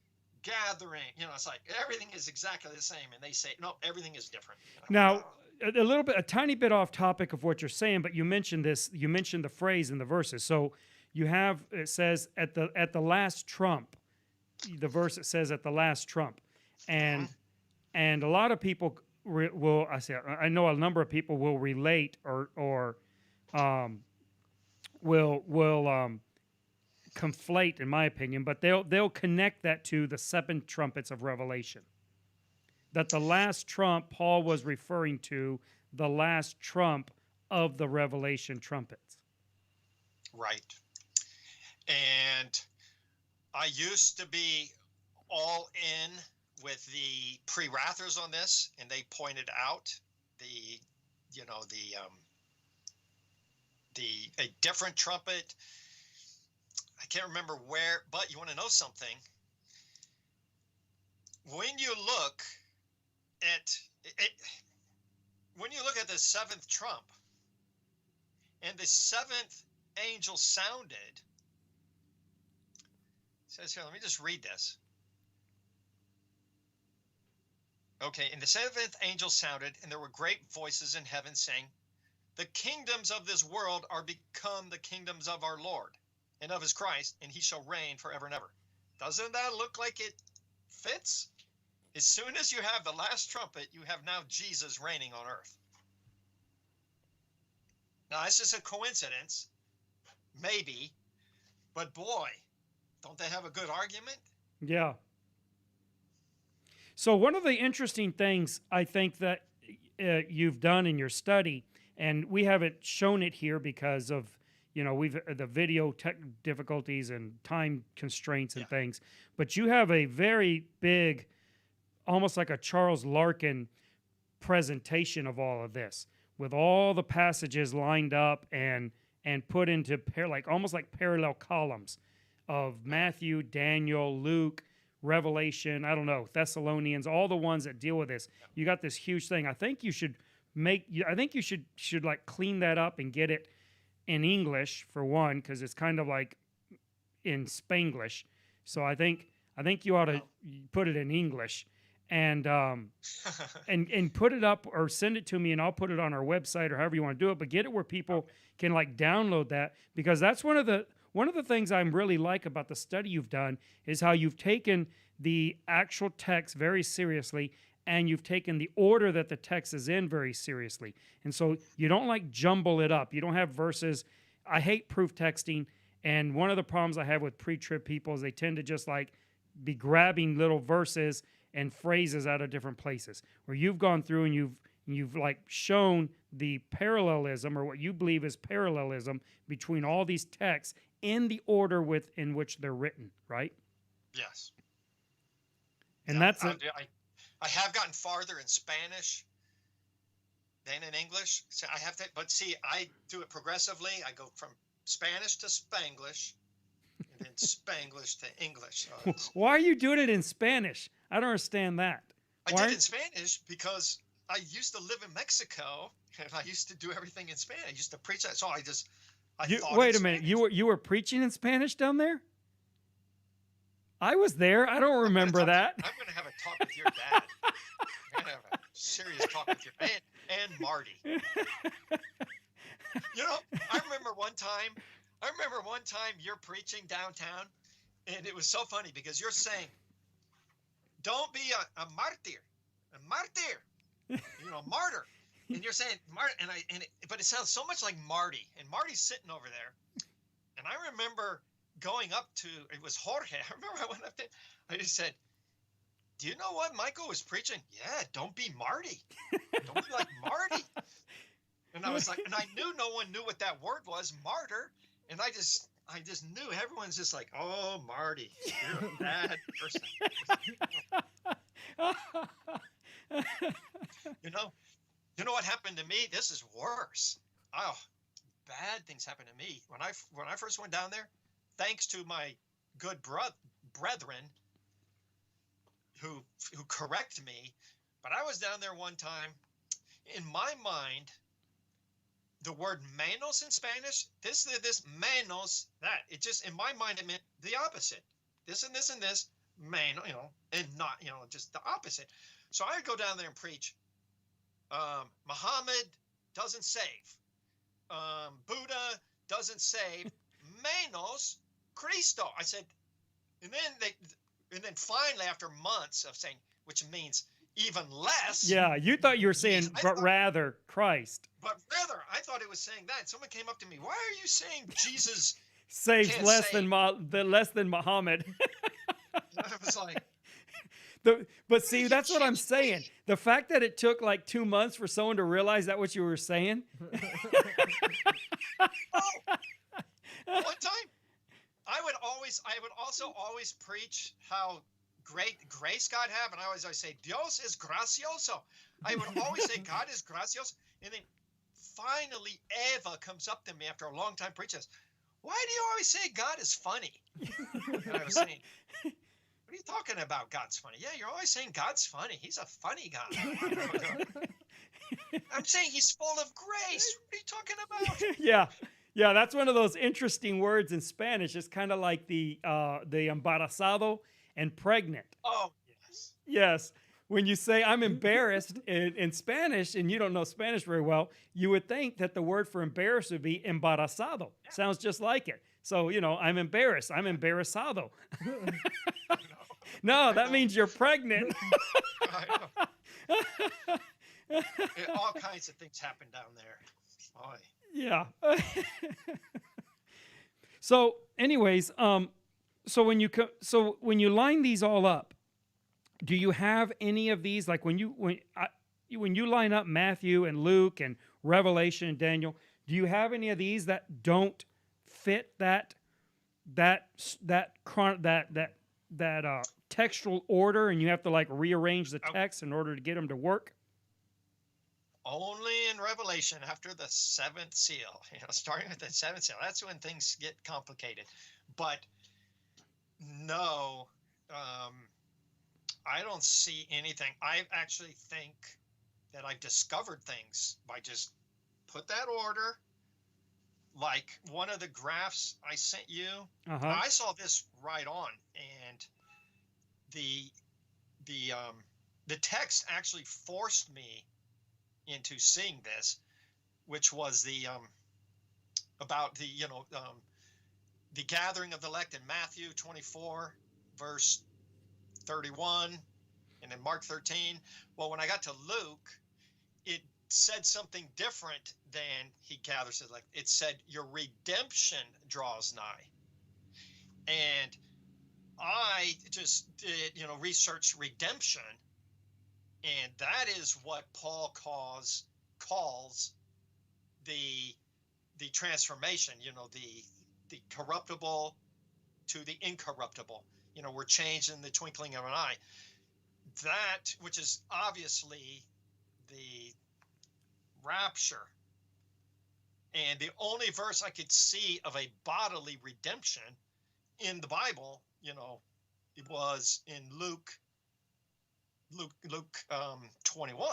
gathering. It's like everything is exactly the same, and they say, no, everything is different. Now, a tiny bit off topic of what you're saying, but you mentioned this. You mentioned the phrase in the verses. So it says at the last trump. The verse it says at the last trump, and a lot of people I know a number of people will relate or will conflate, in my opinion, but they'll connect that to the 7 trumpets of Revelation. That the last trump Paul was referring to the last trump of the Revelation trumpets. Right. And I used to be all in with the pre-wrathers on this, and they pointed out a different trumpet. I can't remember where, but you want to know something? When you look at it, when you look at the 7th trump, and the 7th angel sounded, it says here, let me just read this. Okay, and the 7th angel sounded, and there were great voices in heaven saying, the kingdoms of this world are become the kingdoms of our Lord and of his Christ, and he shall reign forever and ever. Doesn't that look like it fits? As soon as you have the last trumpet, you have now Jesus reigning on earth. Now, it's just a coincidence, maybe, but boy, don't they have a good argument? Yeah. So one of the interesting things I think that you've done in your study, and we haven't shown it here because of the video tech difficulties and time constraints and things, but you have a very big, almost like a Charles Larkin presentation of all of this, with all the passages lined up and put into almost like parallel columns of Matthew, Daniel, Luke, Revelation, I don't know, Thessalonians, all the ones that deal with this. You got this huge thing. I think you should like clean that up and get it in English for one, because it's kind of like in Spanglish. So I think you ought to put it in English and and put it up or send it to me, and I'll put it on our website or however you want to do it. But get it where people can like download that, because that's one of the things I'm really like about the study you've done is how you've taken the actual text very seriously, and you've taken the order that the text is in very seriously. And so you don't like jumble it up. You don't have verses. I hate proof texting, and one of the problems I have with pre-trib people is they tend to just like be grabbing little verses and phrases out of different places, where you've gone through and you've like shown the parallelism, or what you believe is parallelism, between all these texts in the order in which they're written, right? Yes. And Yeah, that's I have gotten farther in Spanish than in English. So I have to, but see, I do it progressively. I go from Spanish to Spanglish, and then Spanglish to English. So why are you doing it in Spanish? I don't understand that. I did it in Spanish because I used to live in Mexico, and I used to do everything in Spanish. I used to preach that, so I thought. Wait a minute, you were preaching in Spanish down there? I was there. I don't remember that. I'm going to have a talk with your dad. I'm going to have a serious talk with your and Marty. You know, I remember one time you're preaching downtown, and it was so funny because you're saying, "Don't be a martyr, you know, martyr." And you're saying martyr, but it sounds so much like Marty, and Marty's sitting over there, and I remember going up to, it was Jorge. I remember I went up there. I just said, "Do you know what Michael was preaching?" "Yeah, don't be Marty. Don't be like Marty." And I was like, and I knew no one knew what that word was, martyr. And I just knew everyone's just like, "Oh, Marty, you're a bad person." You know what happened to me? This is worse. Oh, bad things happened to me when I first went down there. Thanks to my good brethren who correct me, but I was down there one time. In my mind, the word manos in Spanish, this manos, that, it just, in my mind, it meant the opposite. This and this and this, mano, and not, just the opposite. So I would go down there and preach, Muhammad doesn't save. Buddha doesn't save. Manos Cristo. I said, and then finally, after months of saying, which means even less. Yeah, you thought you were saying, rather Christ. But rather, I thought it was saying that. Someone came up to me, "Why are you saying Jesus saves less than Muhammad?" I was like, but see, that's what I'm saying. The fact that it took like 2 months for someone to realize that what you were saying. One time, I would also always preach how great grace God have, and I always say Dios es gracioso. I would always say God is gracioso, and then finally Eva comes up to me after a long time preaching this. "Why do you always say God is funny?" And I was saying, "What are you talking about? God's funny?" "Yeah, you're always saying God's funny. He's a funny God." "I'm saying he's full of grace. What are you talking about?" Yeah, that's one of those interesting words in Spanish. It's kind of like the embarazado and pregnant. Oh, yes. Yes. When you say "I'm embarrassed" in Spanish, and you don't know Spanish very well, you would think that the word for embarrassed would be embarazado. Yeah. Sounds just like it. So, I'm embarrassed. I'm embarazado. No, that means you're pregnant. All kinds of things happen down there. Boy. Yeah. So, anyways, so when you line these all up, do you have any of these, like when you line up Matthew and Luke and Revelation and Daniel, do you have any of these that don't fit that textual order, and you have to like rearrange the text in order to get them to work? Only in Revelation, after the seventh seal, starting with the seventh seal, that's when things get complicated. But no, I don't see anything. I actually think that I've discovered things by just put that order. Like one of the graphs I sent you, I saw this right on, and the the text actually forced me into seeing this, which was the about the the gathering of the elect in Matthew 24 verse 31 and in Mark 13. Well, when I got to Luke, it said something different than he gathers the elect. It said your redemption draws nigh. And I just did, research redemption, and that is what Paul calls the transformation, the corruptible to the incorruptible. We're changed in the twinkling of an eye. That, which is obviously the rapture. And the only verse I could see of a bodily redemption in the Bible, it was in Luke 21,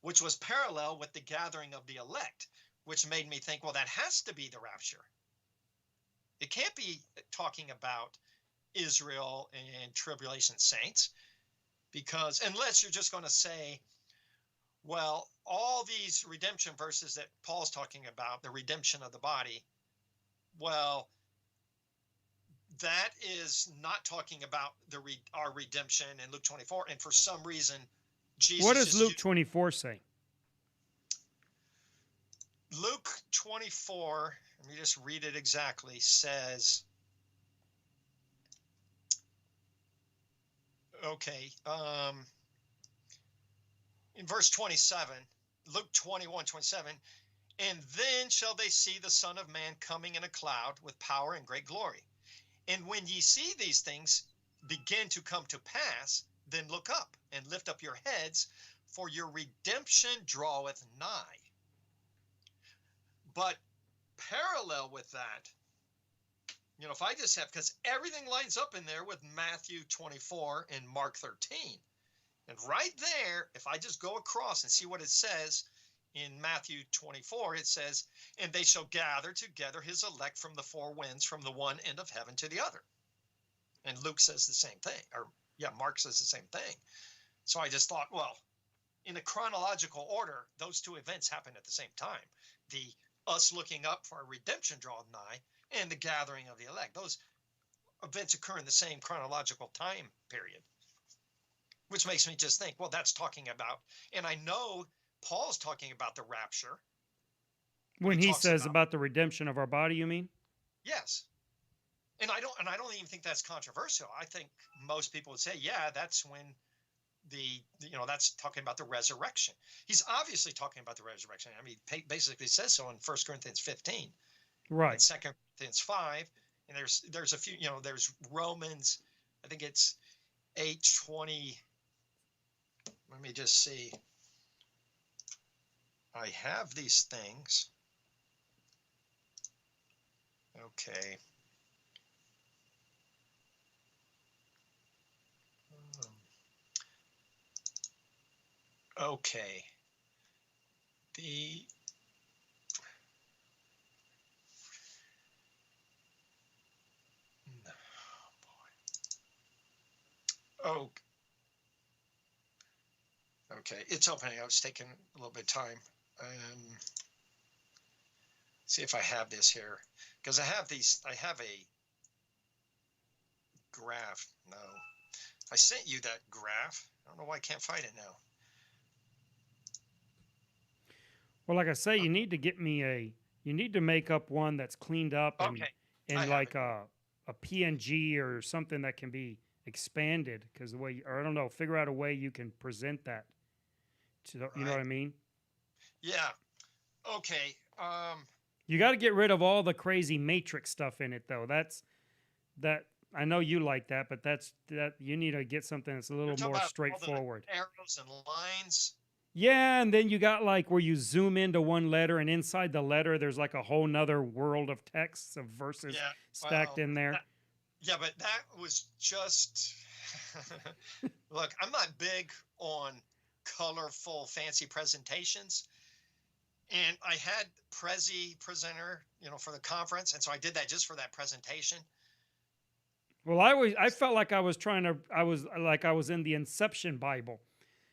which was parallel with the gathering of the elect, which made me think, well, that has to be the rapture. It can't be talking about Israel and tribulation saints, because unless you're just going to say, well, all these redemption verses that Paul's talking about, the redemption of the body, well, that is not talking about our redemption in Luke 24. And for some reason, Jesus. What does Luke 24 say? Luke 24, let me just read it exactly, says, okay, in verse 27, Luke 21:27, and then shall they see the Son of Man coming in a cloud with power and great glory. And when ye see these things begin to come to pass, then look up and lift up your heads, for your redemption draweth nigh. But parallel with that, if I just have, because everything lines up in there with Matthew 24 and Mark 13. And right there, if I just go across and see what it says in Matthew 24, it says, and they shall gather together his elect from the four winds, from the one end of heaven to the other. And Luke says the same thing, Mark says the same thing. So I just thought, well, in a chronological order, those two events happen at the same time. Us looking up for a redemption draweth nigh, and the gathering of the elect. Those events occur in the same chronological time period, which makes me just think, well, that's talking about, and I know Paul's talking about the rapture. When he says about the redemption of our body, you mean? Yes. And I don't even think that's controversial. I think most people would say, yeah, that's when that's talking about the resurrection. He's obviously talking about the resurrection. I mean, he basically says so in 1 Corinthians 15. Right. And 2 Corinthians 5. And there's a few, there's Romans, I think it's 8:20. Let me just see. I have these things. Okay. Okay. Oh, okay. It's opening. I was taking a little bit of time. See if I have this here, because I have a graph. No, I sent you that graph. I don't know why I can't find it now. Well, like I say, you need to make up one that's cleaned up and like a PNG or something that can be expanded, because I don't know, figure out a way you can present that to you know what I mean? Yeah. Okay. You got to get rid of all the crazy matrix stuff in it, though. That I know you like that, but that you need to get something that's a little more straightforward. Arrows and lines. Yeah, and then you got like where you zoom into one letter, and inside the letter there's like a whole nother world of texts of verses stacked in there. But that was just look, I'm not big on colorful, fancy presentations. And I had Prezi presenter, for the conference, and so I did that just for that presentation. Well, I felt like I was in the Inception Bible.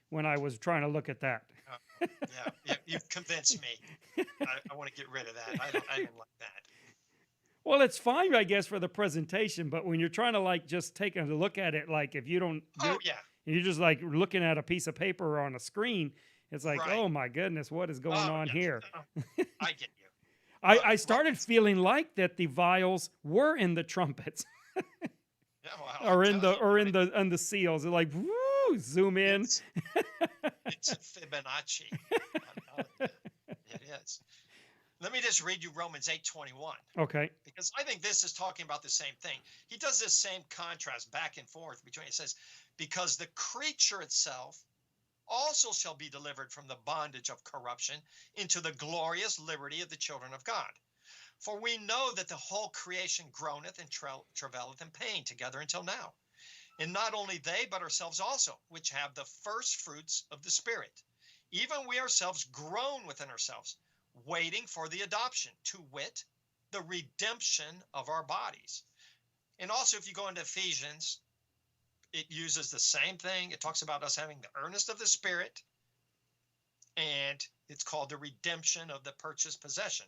when I was trying to look at that. Yeah, you've convinced me. I want to get rid of that. I didn't like that. Well, it's fine, I guess, for the presentation, but when you're trying to like just take a look at it, like if you don't, Oh yeah, you're just like looking at a piece of paper or on a screen, it's like, right. oh my goodness, what is going on yeah. here? I get you. I started Romans- feeling like that the vials were in the trumpets Yeah, well, or I'm in telling you, the seals. They're like, woo, zoom in. It's a Fibonacci. I'm telling you. It is. Let me just read you Romans 8:21. Okay. Because I think this is talking about the same thing. He does this same contrast back and forth between, it says, because the creature itself also shall be delivered from the bondage of corruption into the glorious liberty of the children of God. For we know that the whole creation groaneth and travaileth in pain together until now. And not only they, but ourselves also, which have the first fruits of the Spirit. Even we ourselves groan within ourselves, waiting for the adoption, to wit, the redemption of our bodies. And also, if you go into Ephesians, it uses the same thing. It talks about us having the earnest of the Spirit, and it's called the redemption of the purchased possession.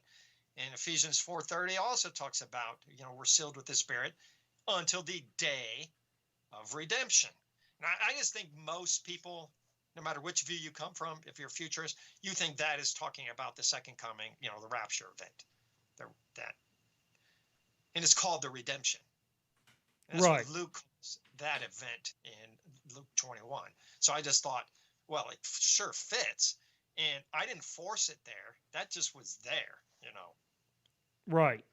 And Ephesians 4:30 also talks about, we're sealed with the Spirit until the day of redemption. And I just think most people, no matter which view you come from, if you're a futurist, you think that is talking about the second coming, the rapture event. And it's called the redemption. And that's Right. what Luke calls that event in Luke 21. So I just thought, well, it sure fits. And I didn't force it there. That just was there. Right.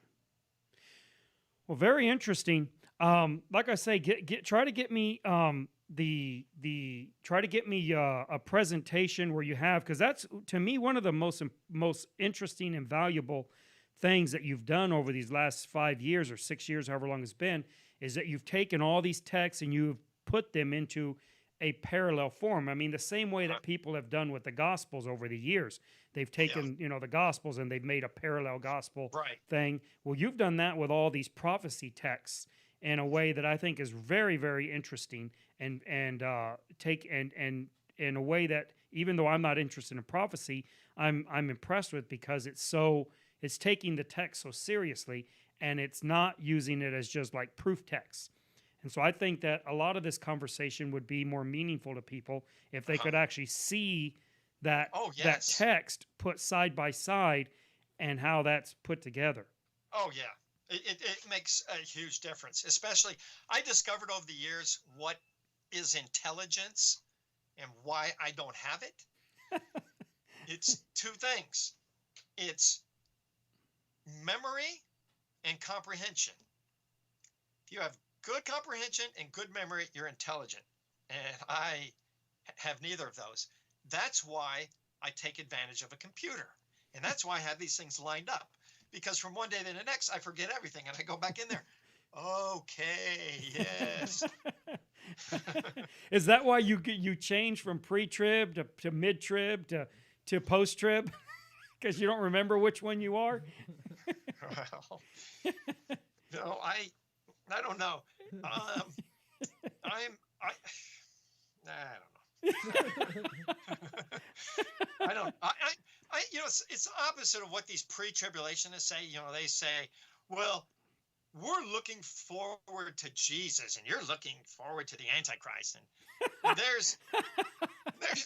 Well, very interesting. Like I say, try to get me try to get me a presentation where you have, because that's to me one of the most interesting and valuable things that you've done over these last 5 years or 6 years, however long it's been, is that you've taken all these texts and you've put them into a parallel form. I mean, the same way that people have done with the Gospels over the years. They've taken, the Gospels and they've made a parallel gospel thing. Well, you've done that with all these prophecy texts in a way that I think is very, very interesting, and in a way that, even though I'm not interested in prophecy, I'm impressed with, because it's taking the text so seriously, and it's not using it as just like proof text. And so I think that a lot of this conversation would be more meaningful to people if they could actually see that that text put side by side and how that's put together. Oh yeah, it makes a huge difference. Especially, I discovered over the years what is intelligence and why I don't have it. It's two things. It's memory and comprehension. If you have good comprehension and good memory, you're intelligent. And I have neither of those. That's why I take advantage of a computer. And that's why I have these things lined up. Because from one day to the next, I forget everything and I go back in there. Okay, yes. Is that why you change from pre-trib to mid-trib to post-trib? Because you don't remember which one you are? Well, no, I don't know. I don't know. It's the opposite of what these pre-tribulationists say. They say, well, we're looking forward to Jesus and you're looking forward to the Antichrist. And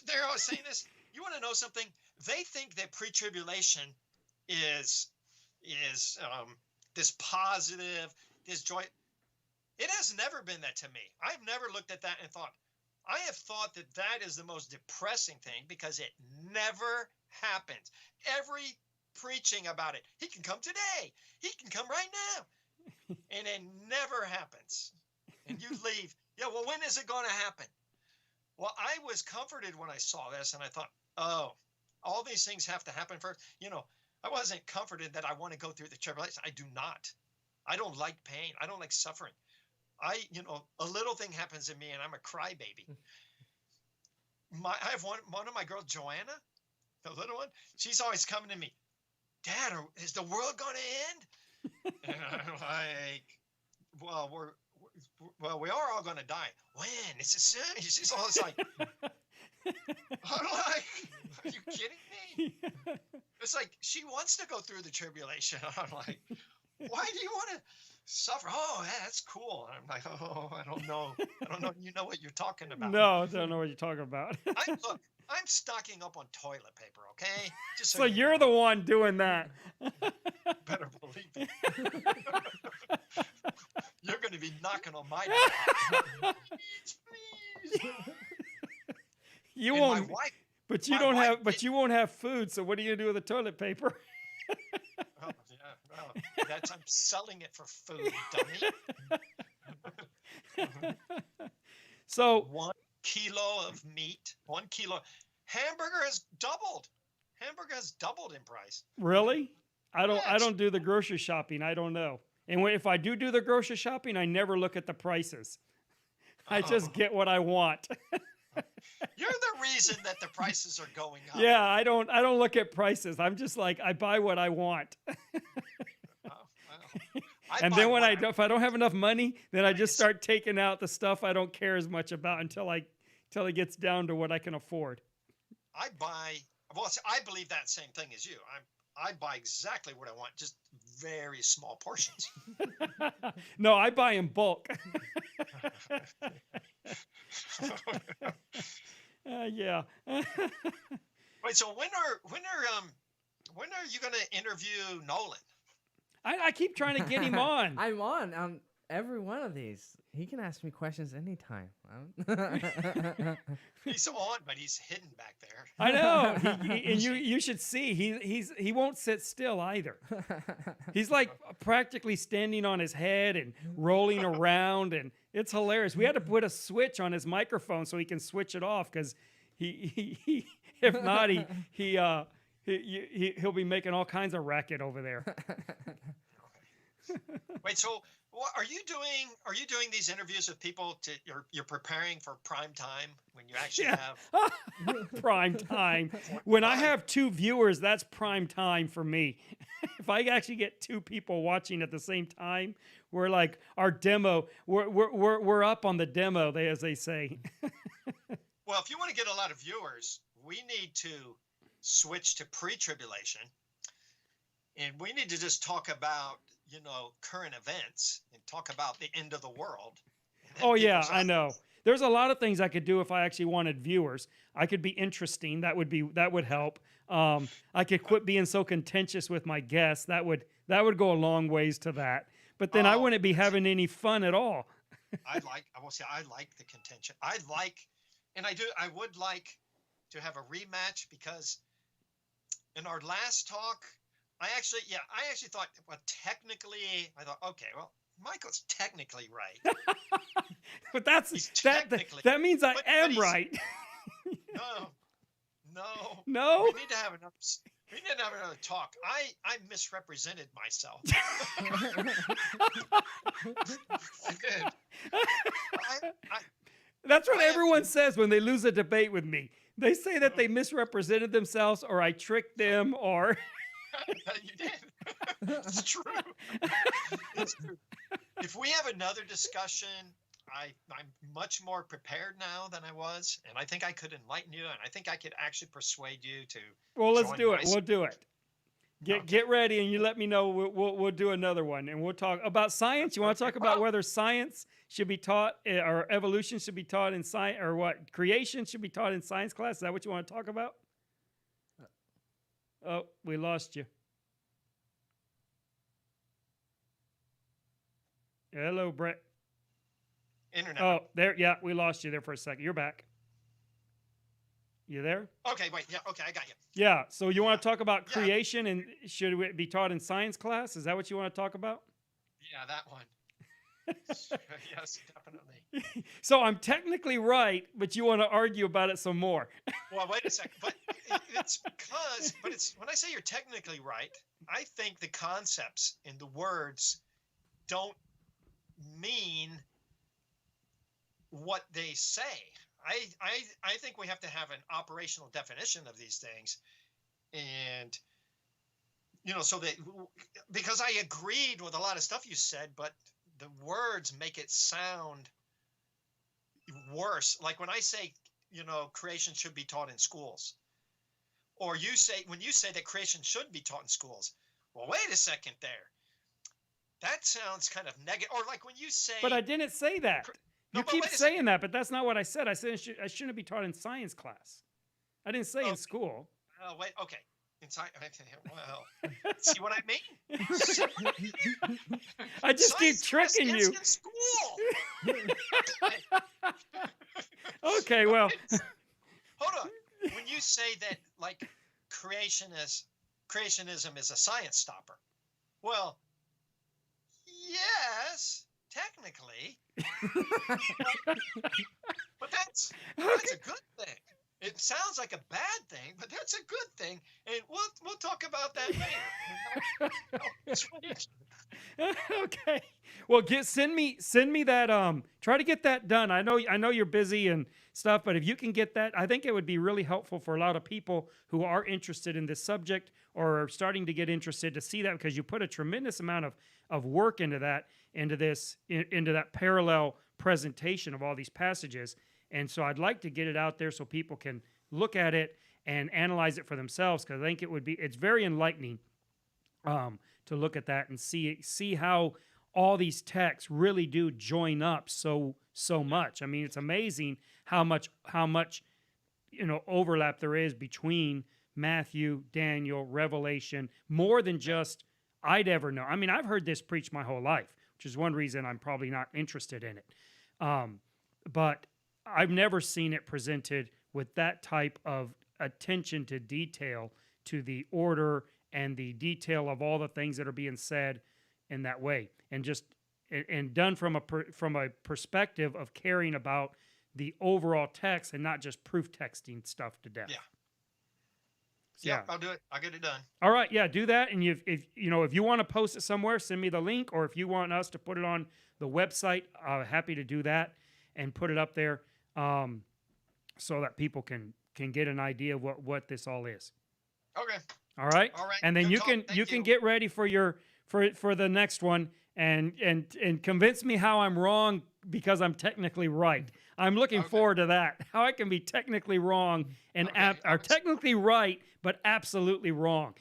they're always saying this. You want to know something? They think that pre-tribulation is this positive, this joy. It has never been that to me. I've never looked at that and thought, I have thought that is the most depressing thing, because it never happens. Every preaching about it, he can come today, he can come right now, and it never happens. And you leave, well, when is it going to happen? Well, I was comforted when I saw this, and I thought, oh, all these things have to happen first. I wasn't comforted that I want to go through the tribulation. I do not. I don't like pain. I don't like suffering. A little thing happens to me and I'm a crybaby. I have one of my girls, Joanna, the little one. She's always coming to me, Dad, is the world going to end? And I'm like, well, we are all going to die. When? Is it soon? She's always like, was like, she wants to go through the tribulation. I'm like, why do you want to suffer? Oh, yeah, that's cool. I'm like, oh, I don't know. You know what you're talking about. No, I don't know what you're talking about. Look, I'm stocking up on toilet paper, okay? Just So you you're know. the one doing that. Better believe it. You're going to be knocking on my door. Please. You And won't, my wife, but you my don't wife have, but did- you won't have food. So what are you gonna do with the toilet paper? oh, yeah, well, I'm selling it for food, dummy. So 1 kilo of meat, 1 kilo. Hamburger has doubled. Hamburger has doubled in price. really, I Yes. don't do the grocery shopping. I don't know. And if I do the grocery shopping, I never look at the prices. I just Oh. get what I want. You're the reason that the prices are going up. Yeah, I don't look at prices. I'm just like, I buy what I want. Oh, well. And buy then when what if I don't have enough money, then I just Price. start taking out the stuff I don't care as much about until it gets down to what I can afford. I buy. Well, see, I believe that same thing as you. I buy exactly what I want, just very small portions. No, I buy in bulk. Yeah. Wait, so when are you going to interview Nolan? I keep trying to get him on. I'm on every one of these. He can ask me questions anytime. He's on, but he's hidden back there. I know. And you should see he won't sit still either. He's like practically standing on his head and rolling around, and it's hilarious. We had to put a switch on his microphone so he can switch it off, because he if not he'll be making all kinds of racket over there. Wait, so what are you doing? Are you doing these interviews with people you're preparing for prime time when you actually Yeah. have Prime time. When I have 2 viewers, that's prime time for me. If I actually get 2 people watching at the same time, we're like our demo. We're up on the demo, as they say. Well, if you want to get a lot of viewers, we need to switch to pre-tribulation, and we need to just talk about current events and talk about the end of the world. Oh yeah, I know. There's a lot of things I could do if I actually wanted viewers. I could be interesting. That would help. I could quit being so contentious with my guests. That would go a long ways to that. But then I wouldn't be having any fun at all. I will say I like the contention. I would like to have a rematch, because in our last talk, I actually thought, well, technically, I thought, okay, well, Michael's technically right. But He's technically, that means I but am he's- right. No. No. We need to have another talk. I misrepresented myself. I did. That's what I am- everyone says when they lose a debate with me. They say that they misrepresented themselves, or I tricked them, or You did. It's true. It's true. If we have another discussion, I'm much more prepared now than I was, and I think I could enlighten you, and I think I could actually persuade you to. well, let's join do it. my- We'll do it. Get ready, and you let me know. We'll do another one, and we'll talk about science. You want to talk about whether science should be taught, or evolution should be taught in science, or what creation should be taught in science class? Is that what you want to talk about? Oh, we lost you. Hello, Brett. Internet. Oh, there. Yeah, we lost you there for a second. You're back. You there? Okay, wait. Yeah, okay, I got you. Yeah. So you want to talk about Yeah. creation, and should it be taught in science class? Is that what you want to talk about? Yeah, that one. Yes, definitely. So I'm technically right, but you want to argue about it some more. Well, wait a second. But it's when I say you're technically right, I think the concepts and the words don't mean what they say. I think we have to have an operational definition of these things, and so that, because I agreed with a lot of stuff you said, but the words make it sound worse. Like when I say, creation should be taught in schools, Or when you say that creation should be taught in schools, well, wait a second there. That sounds kind of negative. Or like when you say, But I didn't say that. You keep saying that, but that's not what I said. I said I shouldn't be taught in science class. I didn't say in school. Oh, wait, okay. Well, see what I mean? I just keep tricking you. In school. Okay, well. Hold on. When you say that, like, creationism is a science stopper, well, yes, technically, but that's a good thing. It sounds like a bad thing, but that's a good thing, and we'll talk about that later. Okay. Well, send me that. Try to get that done. I know you're busy and stuff, but if you can get that, I think it would be really helpful for a lot of people who are interested in this subject or are starting to get interested to see that, because you put a tremendous amount of work into that parallel presentation of all these passages. And so I'd like to get it out there so people can look at it and analyze it for themselves, because I think it's very enlightening to look at that and see how all these texts really do join up so much. I mean, it's amazing how much overlap there is between Matthew, Daniel, Revelation, more than just I'd ever know. I mean, I've heard this preached my whole life, which is one reason I'm probably not interested in it. But I've never seen it presented with that type of attention to detail, to the order and the detail of all the things that are being said in that way, and done from a perspective of caring about the overall text and not just proof texting stuff to death. Yeah, I'll do it. I'll get it done. All right, yeah, do that. And if you want to post it somewhere, send me the link, or if you want us to put it on the website, I'm happy to do that and put it up there, so that people can get an idea of what this all is. Okay. All right. And then Good you talk. can get ready for for the next one and convince me how I'm wrong, because I'm technically right. I'm looking forward to that. How I can be technically wrong and are technically right, but absolutely wrong.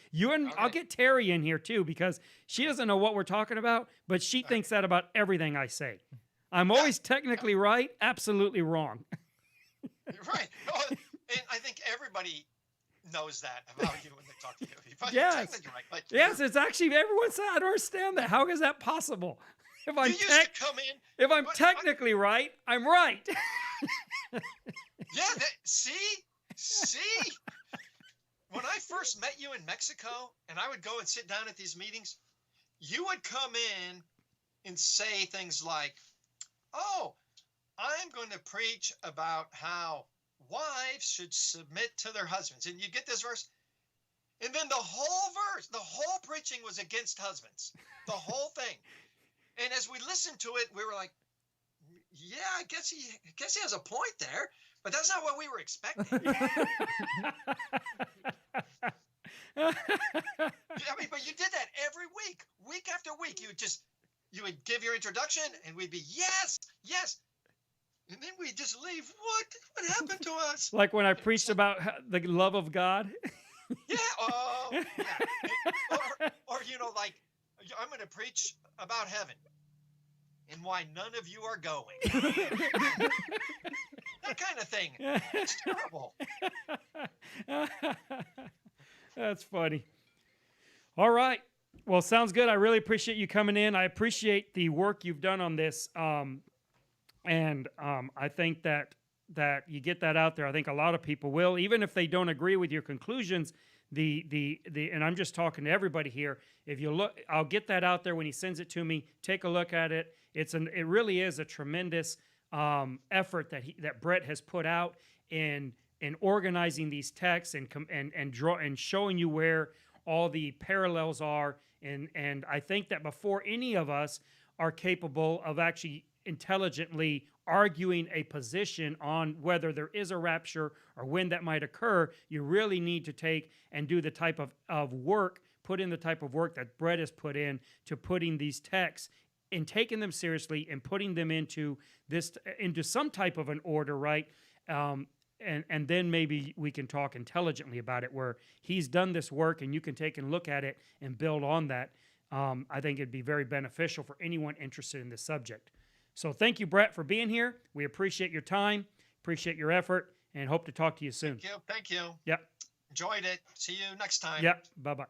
I'll get Terry in here too, because she doesn't know what we're talking about, but she thinks that about everything I say. I'm always technically right, absolutely wrong. Right. Oh, and I think everybody knows that about you when they talk to you. Yes. Right. Yes, it's actually, everyone said, I don't understand that. How is that possible? If I'm technically right, I'm right. Yeah, see? When I first met you in Mexico and I would go and sit down at these meetings, you would come in and say things like, oh, I'm going to preach about how wives should submit to their husbands. And you get this verse, and then the whole preaching was against husbands. The whole thing. And as we listened to it, we were like, yeah, I guess he has a point there, but that's not what we were expecting. I mean, but you did that every week after week. You would give your introduction, and we'd be, yes. And then we just leave. What happened to us? Like when I preached about the love of God. Yeah. Or like, I'm going to preach about heaven and why none of you are going. That kind of thing. It's terrible. That's funny. All right. Well, sounds good. I really appreciate you coming in. I appreciate the work you've done on this. And I think that you get that out there. I think a lot of people will, even if they don't agree with your conclusions. And I'm just talking to everybody here. If you look, I'll get that out there when he sends it to me. Take a look at it. It really is a tremendous effort that Bret has put out in organizing these texts and showing you where all the parallels are. And I think that before any of us are capable of actually intelligently arguing a position on whether there is a rapture or when that might occur, you really need to take and do the type of work, put in the type of work that Bret has put in to putting these texts and taking them seriously and putting them into some type of an order, right? and then maybe we can talk intelligently about it, where he's done this work and you can take and look at it and build on that. I think it'd be very beneficial for anyone interested in this subject. So thank you, Bret, for being here. We appreciate your time, appreciate your effort, and hope to talk to you soon. Thank you. Thank you. Yep. Enjoyed it. See you next time. Yep. Bye-bye.